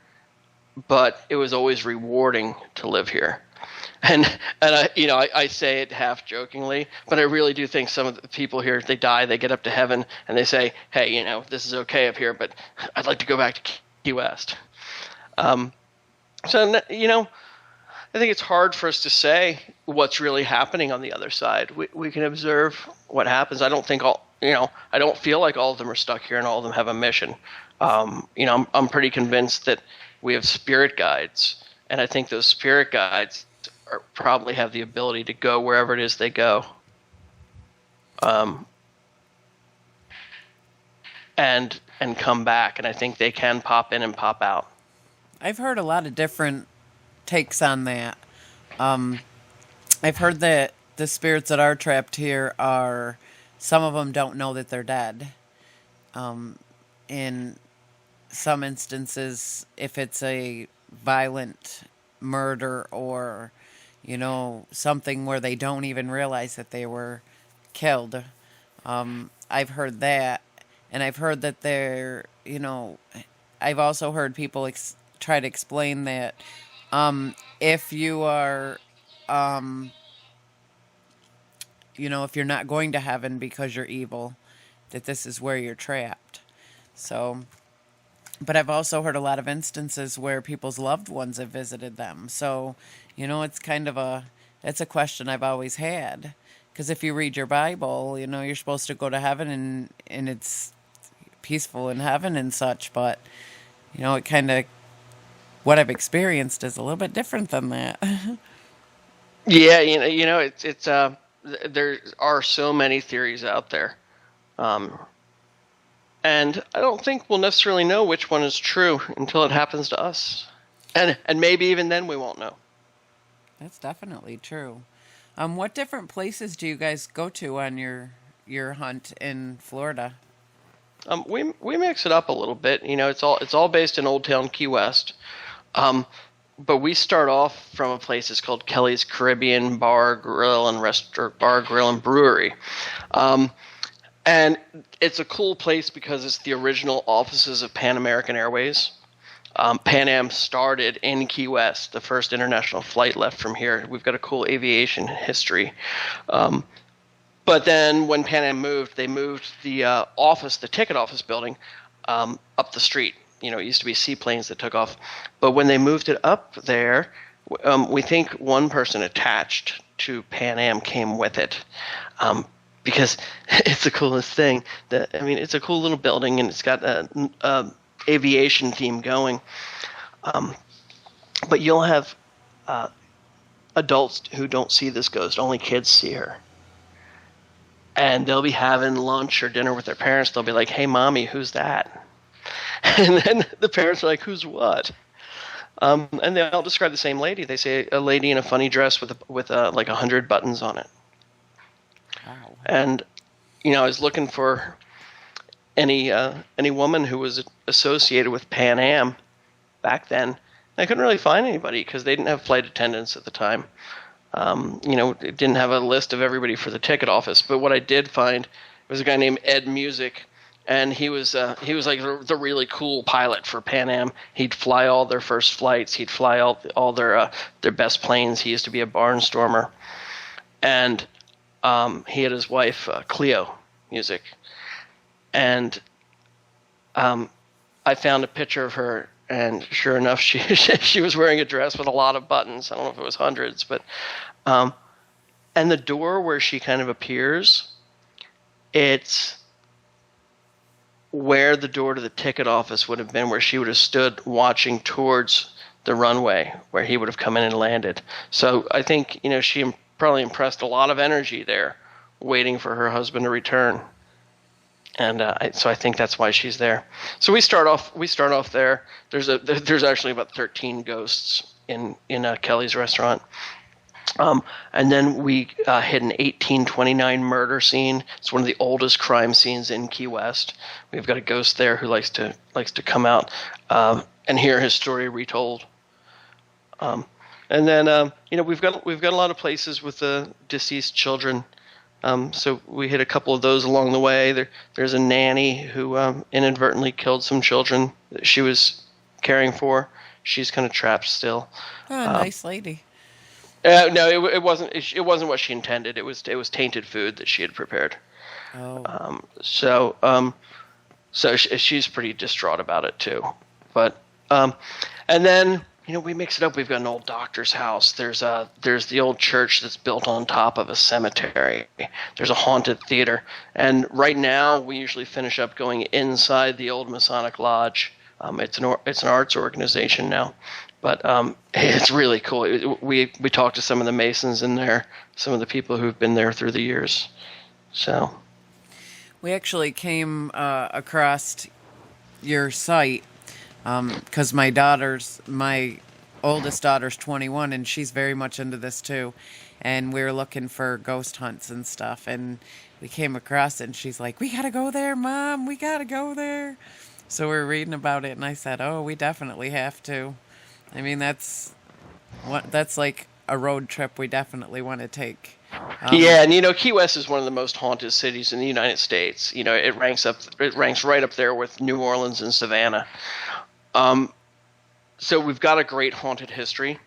but it was always rewarding to live here. And I say it half jokingly, but I really do think some of the people here, they die, they get up to heaven, and they say, hey, this is okay up here, but I'd like to go back to Key West. I think it's hard for us to say what's really happening on the other side. We can observe what happens. I don't feel like all of them are stuck here and all of them have a mission. I'm pretty convinced that we have spirit guides, and I think those spirit guides probably have the ability to go wherever it is they go. And come back, and I think they can pop in and pop out. I've heard a lot of different takes on that. I've heard that the spirits that are trapped here some of them don't know that they're dead. In some instances, if it's a violent murder or, something where they don't even realize that they were killed. I've heard that. And I've heard that they're, I've also heard people try to explain that if you are, if you're not going to heaven because you're evil, that this is where you're trapped. So, but I've also heard a lot of instances where people's loved ones have visited them. So, it's kind of it's a question I've always had. Because if you read your Bible, you're supposed to go to heaven and it's peaceful in heaven and such. But, it kind of, what I've experienced is a little bit different than that. Yeah, it's there are so many theories out there. And I don't think we'll necessarily know which one is true until it happens to us. And maybe even then we won't know. That's definitely true. What different places do you guys go to on your hunt in Florida? We mix it up a little bit. It's all based in Old Town Key West. But we start off from a place that's called Kelly's Caribbean Bar, Grill, and Brewery. And it's a cool place because it's the original offices of Pan American Airways. Pan Am started in Key West. The first international flight left from here. We've got a cool aviation history. But then when Pan Am moved, they moved the ticket office building, up the street. It used to be seaplanes that took off. But when they moved it up there, we think one person attached to Pan Am came with it. Because it's the coolest thing. It's a cool little building, and it's got a aviation theme going. But you'll have adults who don't see this ghost. Only kids see her. And they'll be having lunch or dinner with their parents. They'll be like, "Hey, mommy, who's that?" And then the parents are like, "Who's what?" And they all describe the same lady. They say a lady in a funny dress with like 100 buttons on it. Wow. And I was looking for any woman who was associated with Pan Am back then. I couldn't really find anybody because they didn't have flight attendants at the time. It didn't have a list of everybody for the ticket office. But what I did find was a guy named Ed Music, and he was like the really cool pilot for Pan Am. He'd fly all their first flights. He'd fly all their best planes. He used to be a barnstormer, and he had his wife Cleo Music, and I found a picture of her. And sure enough, she was wearing a dress with a lot of buttons. I don't know if it was hundreds, but and the door where she kind of appears, it's where the door to the ticket office would have been, where she would have stood watching towards the runway where he would have come in and landed. So I think she probably impressed a lot of energy there, waiting for her husband to return. And so I think that's why she's there. So we start off there. There's actually about 13 ghosts in Kelly's restaurant. And then we hit an 1829 murder scene. It's one of the oldest crime scenes in Key West. We've got a ghost there who likes to come out and hear his story retold. And then we've got a lot of places with the deceased children. So we hit a couple of those along the way. There's a nanny who inadvertently killed some children that she was caring for. She's kind of trapped still. Oh, nice lady. No, it wasn't. It wasn't what she intended. It was tainted food that she had prepared. Oh. So she's pretty distraught about it too. But and then we mix it up. We've got an old doctor's house. There's the old church that's built on top of a cemetery. There's a haunted theater. And right now we usually finish up going inside the old Masonic Lodge. It's an arts organization now, but it's really cool. We talked to some of the Masons in there, some of the people who've been there through the years. So we actually came across your site because my oldest daughter's 21 and she's very much into this too, and we were looking for ghost hunts and stuff, and we came across it and she's like, "We gotta go there, Mom, we gotta go there." So we were reading about it and I said, "Oh, we definitely have to." I mean, that's like a road trip we definitely want to take. Yeah, and Key West is one of the most haunted cities in the United States. It ranks right up there with New Orleans and Savannah. So we've got a great haunted history,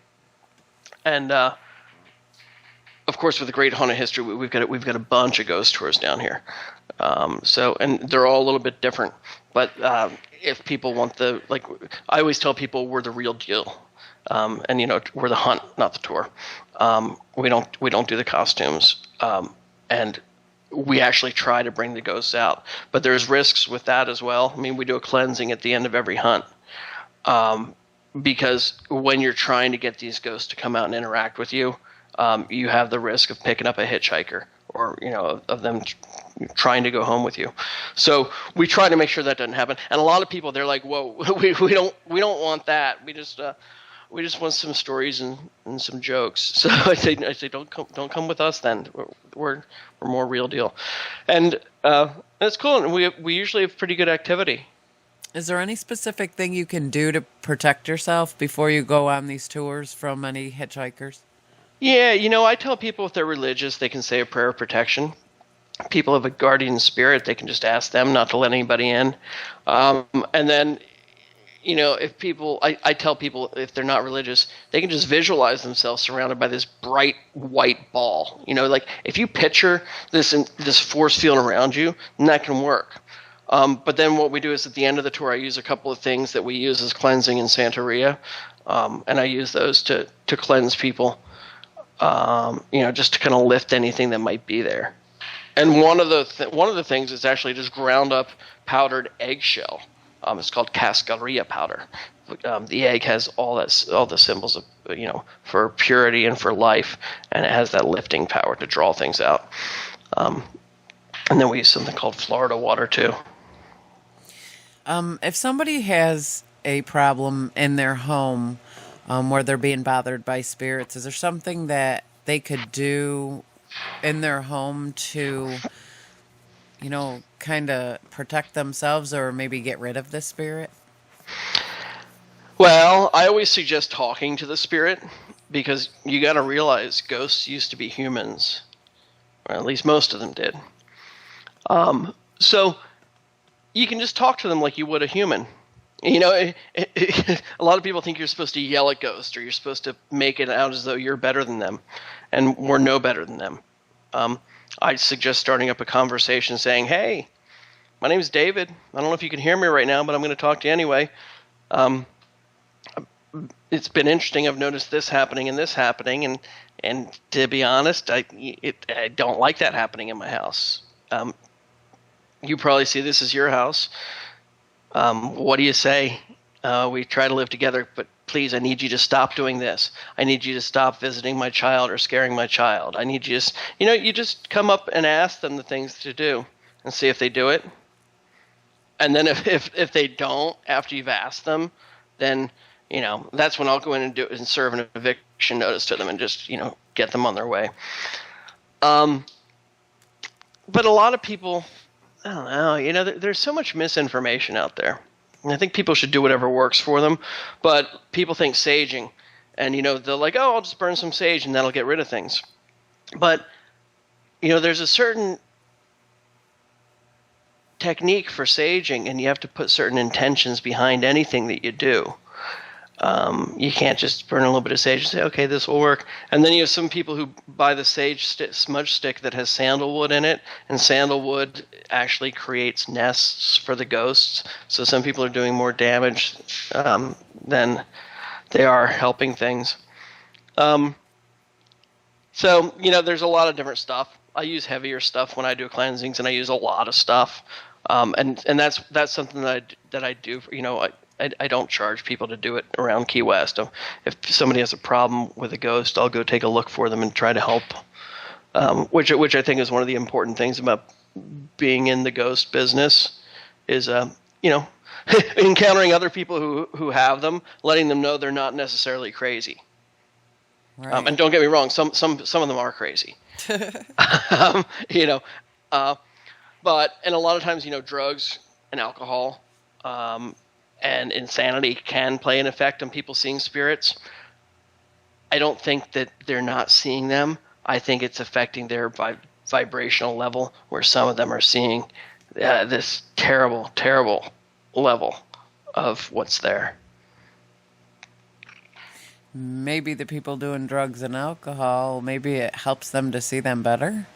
and of course, with a great haunted history, we've got a bunch of ghost tours down here. And they're all a little bit different. But if people want I always tell people we're the real deal, and we're the hunt, not the tour. We don't do the costumes, and we actually try to bring the ghosts out. But there's risks with that as well. I mean, we do a cleansing at the end of every hunt. Because when you're trying to get these ghosts to come out and interact with you, you have the risk of picking up a hitchhiker or, of them trying to go home with you. So we try to make sure that doesn't happen. And a lot of people, they're like, "Whoa, we don't want that. We just want some stories and some jokes." So I say don't come with us then. We're more real deal. And it's cool. And we usually have pretty good activity. Is there any specific thing you can do to protect yourself before you go on these tours from any hitchhikers? Yeah, I tell people if they're religious, they can say a prayer of protection. People have a guardian spirit, they can just ask them not to let anybody in. And then, if people, I tell people if they're not religious, they can just visualize themselves surrounded by this bright white ball. Like if you picture this force field around you, then that can work. But then what we do is at the end of the tour, I use a couple of things that we use as cleansing in Santeria, and I use those to cleanse people, just to kind of lift anything that might be there. And one of the things is actually just ground up powdered eggshell. It's called cascarilla powder. The egg has all the symbols of, for purity and for life, and it has that lifting power to draw things out. And then we use something called Florida water too. If somebody has a problem in their home where they're being bothered by spirits, is there something that they could do in their home to, kind of protect themselves or maybe get rid of the spirit? Well, I always suggest talking to the spirit, because you got to realize ghosts used to be humans, or at least most of them did. So you can just talk to them like you would a human. A lot of people think you're supposed to yell at ghosts, or you're supposed to make it out as though you're better than them, and we're no better than them. I'd suggest starting up a conversation saying, "Hey, my name is David. I don't know if you can hear me right now, but I'm going to talk to you anyway. It's been interesting. I've noticed this happening and this happening, and to be honest, I don't like that happening in my house. You probably see this as your house. What do you say? We try to live together, but please, I need you to stop doing this. I need you to stop visiting my child or scaring my child. I need you to, you just come up and ask them the things to do and see if they do it. And then if they don't, after you've asked them, then, that's when I'll go in and serve an eviction notice to them and just, get them on their way. But a lot of people, I don't know, there's so much misinformation out there. And I think people should do whatever works for them, but people think saging, and, they're like, oh, I'll just burn some sage and that'll get rid of things. But, there's a certain technique for saging, and you have to put certain intentions behind anything that you do. You can't just burn a little bit of sage and say, okay, this will work. And then you have some people who buy the sage smudge stick that has sandalwood in it, and sandalwood actually creates nests for the ghosts. So some people are doing more damage than they are helping things. So, there's a lot of different stuff. I use heavier stuff when I do cleansings, and I use a lot of stuff. And that's something that I do. I don't charge people to do it around Key West. If somebody has a problem with a ghost, I'll go take a look for them and try to help. Which I think is one of the important things about being in the ghost business is, encountering other people who have them, letting them know they're not necessarily crazy. Right. And don't get me wrong, some of them are crazy. But and a lot of times, drugs and alcohol and insanity can play an effect on people seeing spirits. I don't think that they're not seeing them. I think it's affecting their vibrational level, where some of them are seeing this terrible, terrible level of what's there. Maybe the people doing drugs and alcohol, maybe it helps them to see them better.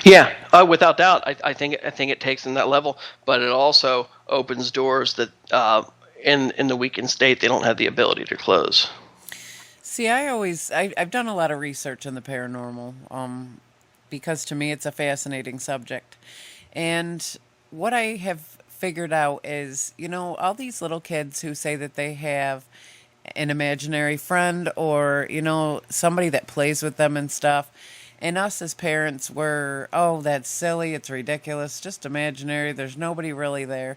Yeah, without doubt. I think it takes them that level, but it also opens doors that in the weakened state they don't have the ability to close. See, I've done a lot of research in the paranormal because to me it's a fascinating subject. And what I have figured out is, all these little kids who say that they have an imaginary friend or, somebody that plays with them and stuff. And us as parents were, oh, that's silly, it's ridiculous, just imaginary, there's nobody really there.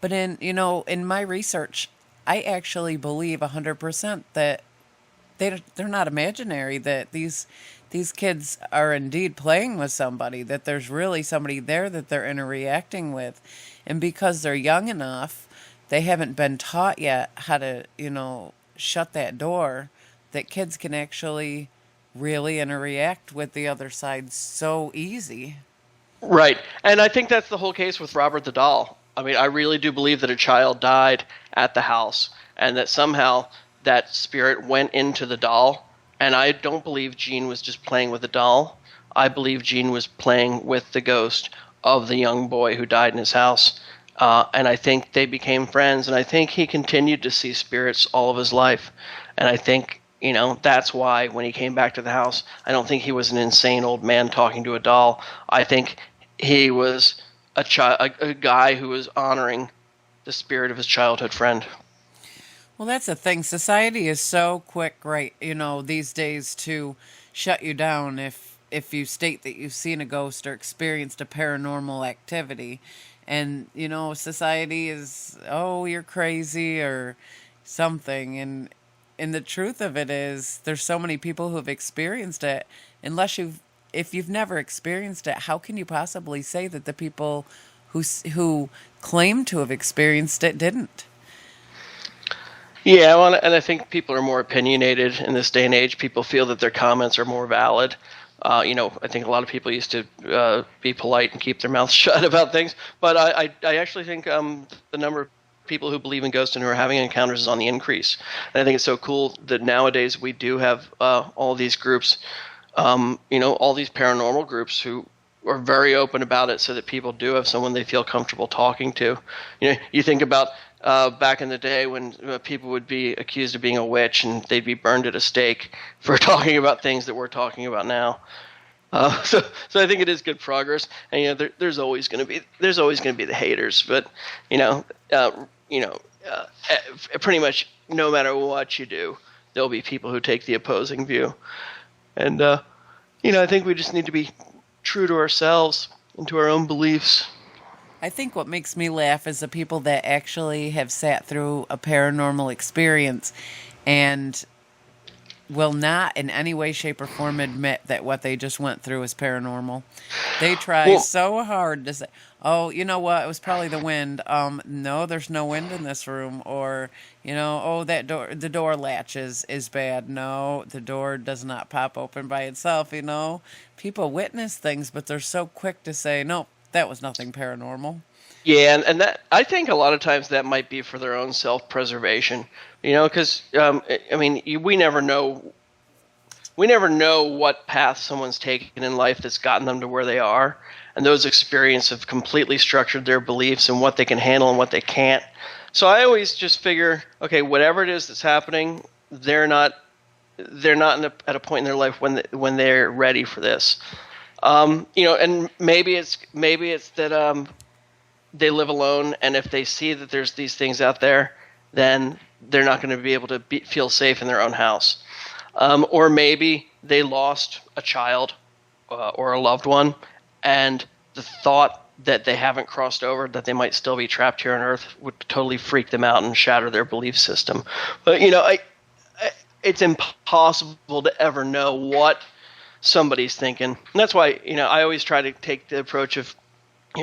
But in my research, I actually believe 100% that they're not imaginary, that these kids are indeed playing with somebody, that there's really somebody there that they're interacting with. And because they're young enough, they haven't been taught yet how to, shut that door, that kids can actually really interact with the other side so easy. Right. And I think that's the whole case with Robert the doll. I mean, I really do believe that a child died at the house and that somehow that spirit went into the doll. And I don't believe Gene was just playing with the doll. I believe Gene was playing with the ghost of the young boy who died in his house. And I think they became friends. And I think he continued to see spirits all of his life. And I think, that's why when he came back to the house, I don't think he was an insane old man talking to a doll. I think he was a guy who was honoring the spirit of his childhood friend. Well, that's the thing. Society is so quick, right? These days to shut you down if you state that you've seen a ghost or experienced a paranormal activity. And society is, oh, you're crazy or something. And the truth of it is, there's so many people who have experienced it. If you've never experienced it, how can you possibly say that the people who claim to have experienced it didn't? Yeah, well, and I think people are more opinionated in this day and age. People feel that their comments are more valid. I think a lot of people used to be polite and keep their mouths shut about things. But I actually think the number of people who believe in ghosts and who are having encounters is on the increase. And I think it's so cool that nowadays we do have all these groups, all these paranormal groups who are very open about it, so that people do have someone they feel comfortable talking to. You think about back in the day when people would be accused of being a witch and they'd be burned at a stake for talking about things that we're talking about now. So I think it is good progress, and there's always going to be the haters, but pretty much no matter what you do, there'll be people who take the opposing view, and I think we just need to be true to ourselves and to our own beliefs. I think what makes me laugh is the people that actually have sat through a paranormal experience and will not in any way, shape, or form admit that what they just went through is paranormal. They try so hard to say, oh, you know what, it was probably the wind. No, there's no wind in this room. Or, oh, the door latch is bad. No, the door does not pop open by itself, People witness things, but they're so quick to say, no, that was nothing paranormal. Yeah, and that, I think a lot of times that might be for their own self-preservation, because we never know what path someone's taken in life that's gotten them to where they are, and those experiences have completely structured their beliefs and what they can handle and what they can't. So I always just figure, okay, whatever it is that's happening, they're not at a point in their life when they're ready for this. And maybe it's that they live alone, and if they see that there's these things out there, then they're not going to be able to feel safe in their own house. Or maybe they lost a child or a loved one, and the thought that they haven't crossed over, that they might still be trapped here on Earth, would totally freak them out and shatter their belief system. But it's impossible to ever know what somebody's thinking. And that's why, I always try to take the approach of,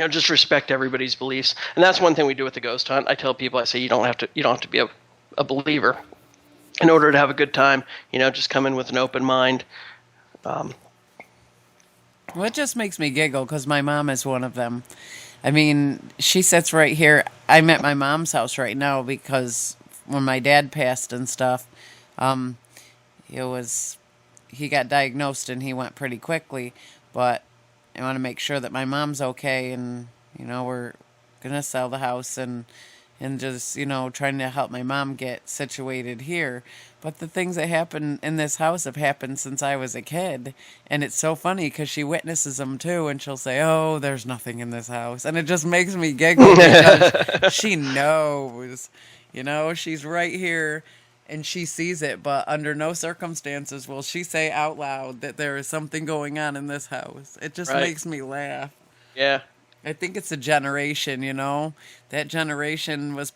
just respect everybody's beliefs. And that's one thing we do with the ghost hunt. I tell people, I say, you don't have to be a believer in order to have a good time. Just come in with an open mind. Well, it just makes me giggle because my mom is one of them. I mean, she sits right here. I'm at my mom's house right now because when my dad passed and stuff, he got diagnosed and he went pretty quickly, but I want to make sure that my mom's okay, and we're gonna sell the house and just trying to help my mom get situated here. But the things that happen in this house have happened since I was a kid, and it's so funny because she witnesses them too, and she'll say, oh, there's nothing in this house, and it just makes me giggle because she knows, she's right here and she sees it, but under no circumstances will she say out loud that there is something going on in this house. It just makes me laugh. Yeah. I think it's a generation, that generation was,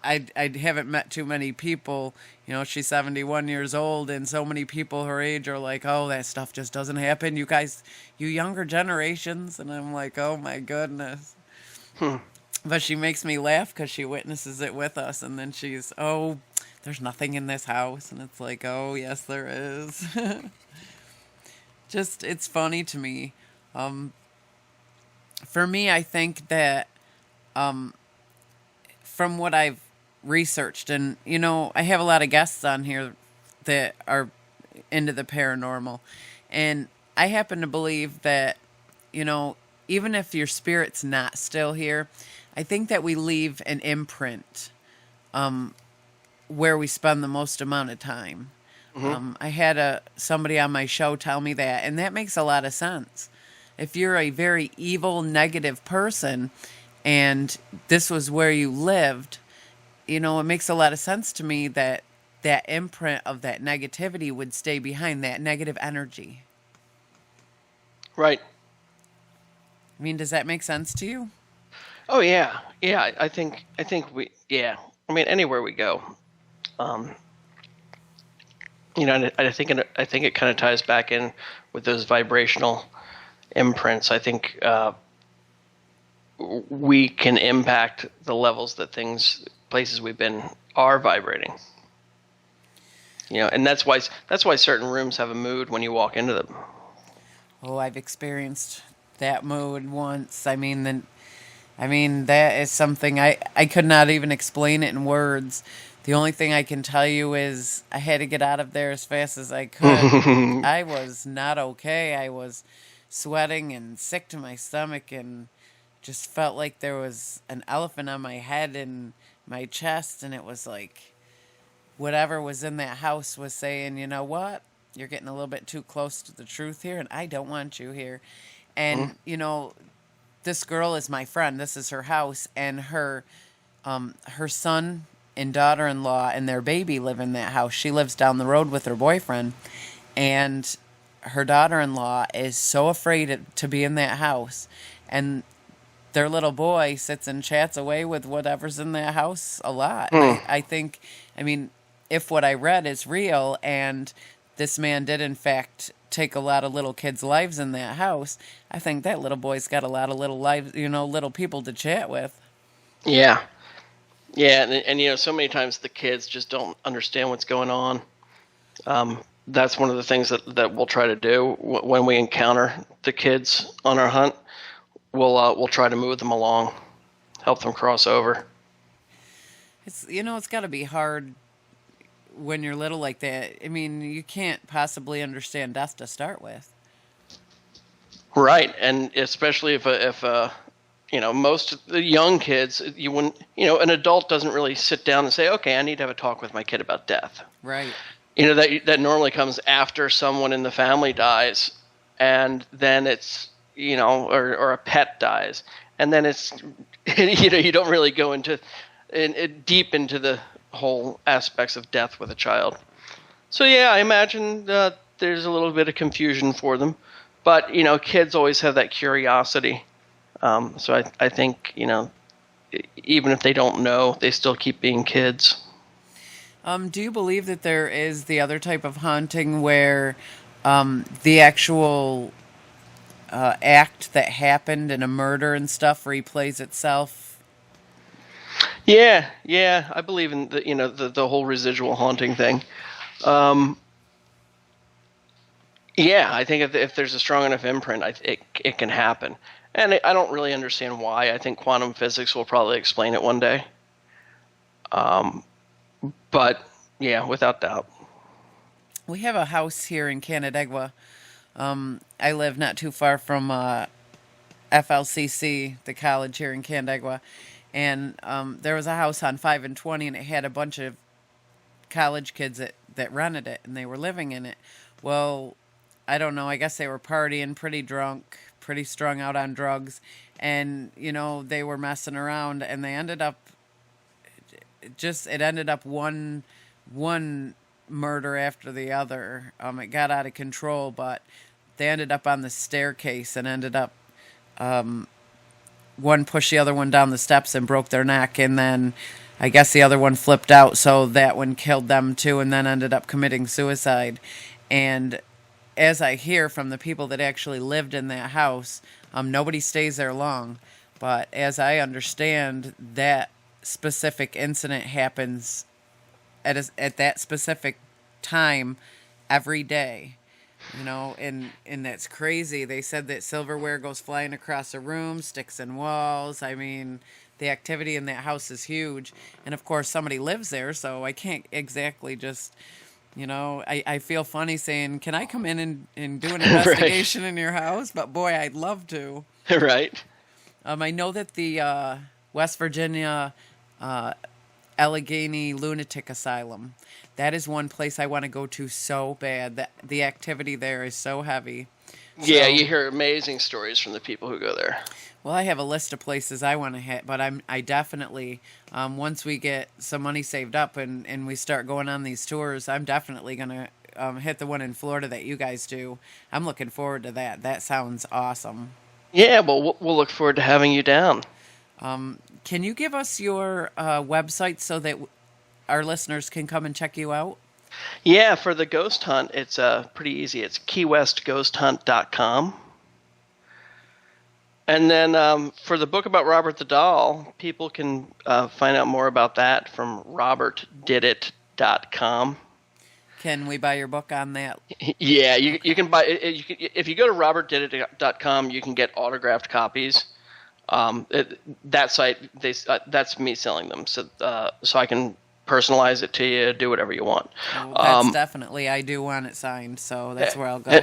I haven't met too many people, she's 71 years old, and so many people her age are like, oh, that stuff just doesn't happen. You guys, you younger generations. And I'm like, oh my goodness. But she makes me laugh because she witnesses it with us, and then she's, oh, there's nothing in this house. And it's like, oh, yes, there is. Just, it's funny to me. For me, I think that from what I've researched, and, I have a lot of guests on here that are into the paranormal, and I happen to believe that, even if your spirit's not still here, I think that we leave an imprint where we spend the most amount of time. Mm-hmm. I had somebody on my show tell me that, and that makes a lot of sense. If you're a very evil, negative person, and this was where you lived, it makes a lot of sense to me that that imprint of that negativity would stay behind, that negative energy. Right. I mean, does that make sense to you? Oh yeah, yeah. I think we yeah. I mean, anywhere we go, um, and I think it kind of ties back in with those vibrational imprints. I think we can impact the levels that places we've been are vibrating. And that's why certain rooms have a mood when you walk into them. Oh, I've experienced that mood once. That is something I could not even explain it in words. The only thing I can tell you is I had to get out of there as fast as I could. I was not okay. I was sweating and sick to my stomach and just felt like there was an elephant on my head and my chest, and it was like whatever was in that house was saying, you know what? You're getting a little bit too close to the truth here, and I don't want you here. And, this girl is my friend. This is her house, and her son and daughter-in-law and their baby live in that house. She lives down the road with her boyfriend, and her daughter-in-law is so afraid to be in that house, and their little boy sits and chats away with whatever's in that house a lot. I think, if what I read is real, and this man did in fact take a lot of little kids' lives in that house, I think that little boy's got a lot of little lives, little people to chat with. Yeah, yeah, and so many times the kids just don't understand what's going on. That's one of the things that we'll try to do when we encounter the kids on our hunt. We'll try to move them along, help them cross over. It's got to be hard when you're little like that. You can't possibly understand death to start with. Right, and especially if most of the young kids, you wouldn't, an adult doesn't really sit down and say, okay, I need to have a talk with my kid about death. Right. That normally comes after someone in the family dies, and then it's, or a pet dies, and then it's, you don't really go into deep into the whole aspects of death with a child. So yeah, I imagine there's a little bit of confusion for them, but kids always have that curiosity. So I think even if they don't know, they still keep being kids. Do you believe that there is the other type of haunting where the actual act that happened in a murder and stuff replays itself? Yeah, I believe in the whole residual haunting thing. Yeah, I think if there's a strong enough imprint, it can happen. And I don't really understand why. I think quantum physics will probably explain it one day. But yeah, without doubt. We have a house here in Canandaigua. I live not too far from FLCC, the college here in Canandaigua. And there was a house on 5 and 20, and it had a bunch of college kids that rented it, and they were living in it. Well, I don't know. I guess they were partying, pretty drunk, pretty strung out on drugs. And, they were messing around, and they ended up it ended up one murder after the other. It got out of control, but they ended up on the staircase and ended up one pushed the other one down the steps and broke their neck, and then I guess the other one flipped out, so that one killed them too, and then ended up committing suicide. And as I hear from the people that actually lived in that house, nobody stays there long, but as I understand, that specific incident happens at that specific time every day. And that's crazy. They said that silverware goes flying across a room, sticks in walls. The activity in that house is huge. And of course, somebody lives there, so I can't exactly just, I feel funny saying, can I come in and do an investigation in your house? But boy, I'd love to. Right. I know that the West Virginia Allegheny Lunatic Asylum, that is one place I want to go to so bad. That the activity there is so heavy. Yeah, you hear amazing stories from the people who go there. Well, I have a list of places I want to hit, but I definitely, once we get some money saved up and we start going on these tours, I'm definitely going to hit the one in Florida that you guys do. I'm looking forward to that. That sounds awesome. Yeah, well, we'll look forward to having you down. Can you give us your website so that our listeners can come and check you out? Yeah, for the ghost hunt, it's pretty easy. It's keywestghosthunt.com. And then for the book about Robert the Doll, people can find out more about that from robertdidit.com. Can we buy your book on that? Yeah, you can buy it. If you go to robertdidit.com, you can get autographed copies. That site, that's me selling them, so I can personalize it to you, do whatever you want. Well, that's definitely, I do want it signed, so that's where I'll go.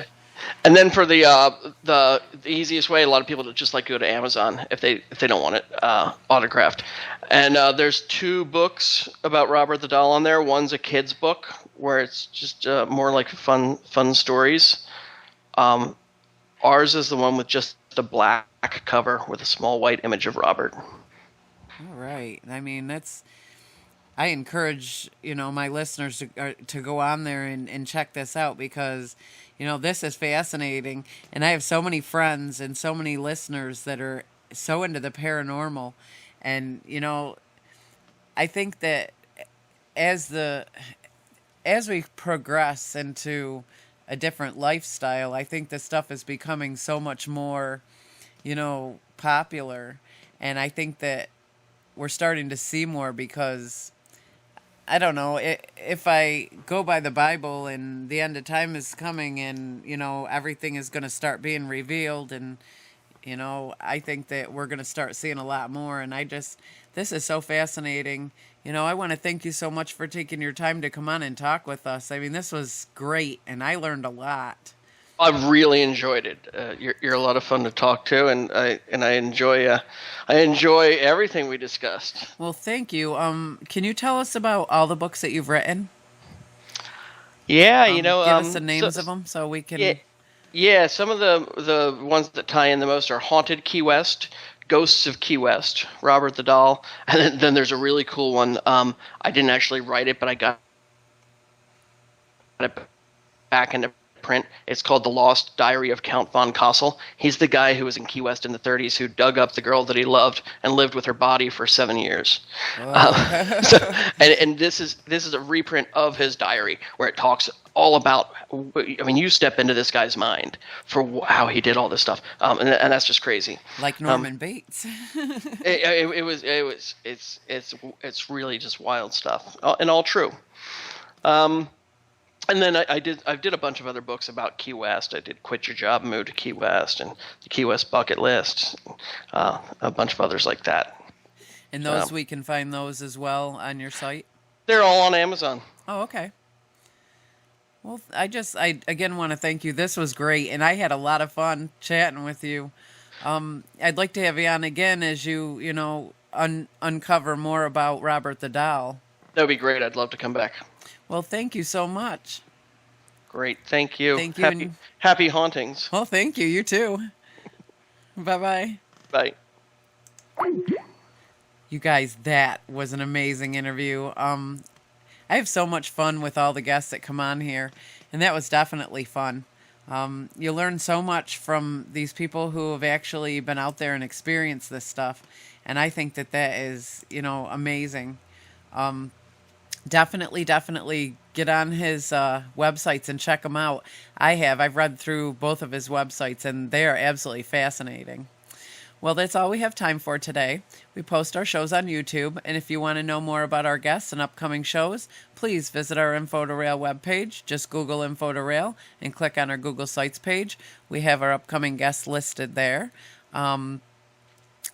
And then for the easiest way, a lot of people just like go to Amazon if they don't want it autographed. And there's 2 books about Robert the Doll on there. One's a kid's book where it's just more like fun stories. Ours is the one with just the black cover with a small white image of Robert. All right. I mean, I encourage, my listeners to go on there and check this out because, this is fascinating. And I have so many friends and so many listeners that are so into the paranormal. And, I think that as we progress into a different lifestyle, I think this stuff is becoming so much more, popular. And I think that we're starting to see more because, I don't know, if I go by the Bible and the end of time is coming and, everything is going to start being revealed and, I think that we're going to start seeing a lot more. And this is so fascinating. I want to thank you so much for taking your time to come on and talk with us. I mean, this was great and I learned a lot. I've really enjoyed it. You're a lot of fun to talk to, and I enjoy everything we discussed. Well, thank you. Can you tell us about all the books that you've written? Yeah, give us the names of them so we can. Yeah. Some of the ones that tie in the most are Haunted Key West, Ghosts of Key West, Robert the Doll, and then there's a really cool one. I didn't actually write it, but I got it back into print. It's called The Lost Diary of Count von Kassel. He's the guy who was in Key West in the 30s who dug up the girl that he loved and lived with her body for 7 years. And this is a reprint of his diary where it talks all about. I mean, you step into this guy's mind for how he did all this stuff, and that's just crazy. Like Norman Bates. It's really just wild stuff, and all true. And then I did a bunch of other books about Key West. I did Quit Your Job, Move to Key West, and the Key West Bucket List, a bunch of others like that. And those we can find those as well on your site? They're all on Amazon. Oh, okay. Well, I again want to thank you. This was great, and I had a lot of fun chatting with you. I'd like to have you on again as you uncover more about Robert the Doll. That would be great. I'd love to come back. Well, thank you so much. Great. Thank you. Thank you. Happy hauntings. Well, thank you. You too. Bye-bye. Bye. You guys, that was an amazing interview. I have so much fun with all the guests that come on here, and that was definitely fun. You learn so much from these people who have actually been out there and experienced this stuff, and I think that is, amazing. Definitely get on his websites and check them out. I've read through both of his websites, and they are absolutely fascinating. Well, that's all we have time for today. We post our shows on YouTube, and if you want to know more about our guests and upcoming shows, please visit our Info2rail webpage. Just Google Info2rail and click on our Google Sites page. We have our upcoming guests listed there.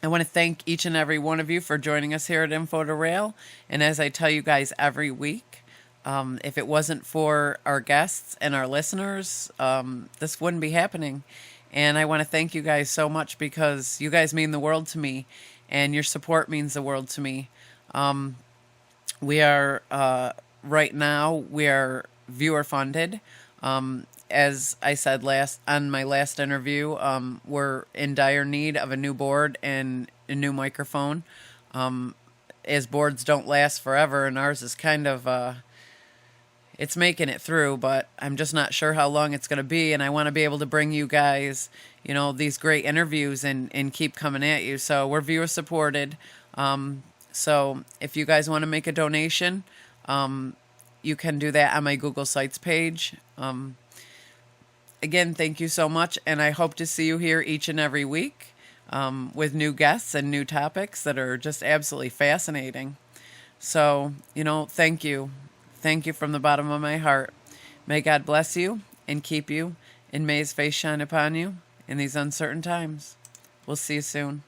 I want to thank each and every one of you for joining us here at Info2rail. And as I tell you guys every week, if it wasn't for our guests and our listeners, this wouldn't be happening. And I want to thank you guys so much because you guys mean the world to me, and your support means the world to me. We are, right now, we are viewer funded. as I said last on my last interview, we're in dire need of a new board and a new microphone. As boards don't last forever, and ours is kind of it's making it through, but I'm just not sure how long it's going to be. And I want to be able to bring you guys, these great interviews and keep coming at you. So we're viewer supported. So if you guys want to make a donation, you can do that on my Google Sites page. Again, thank you so much. And I hope to see you here each and every week with new guests and new topics that are just absolutely fascinating. So, thank you. Thank you from the bottom of my heart. May God bless you and keep you, and may his face shine upon you in these uncertain times. We'll see you soon.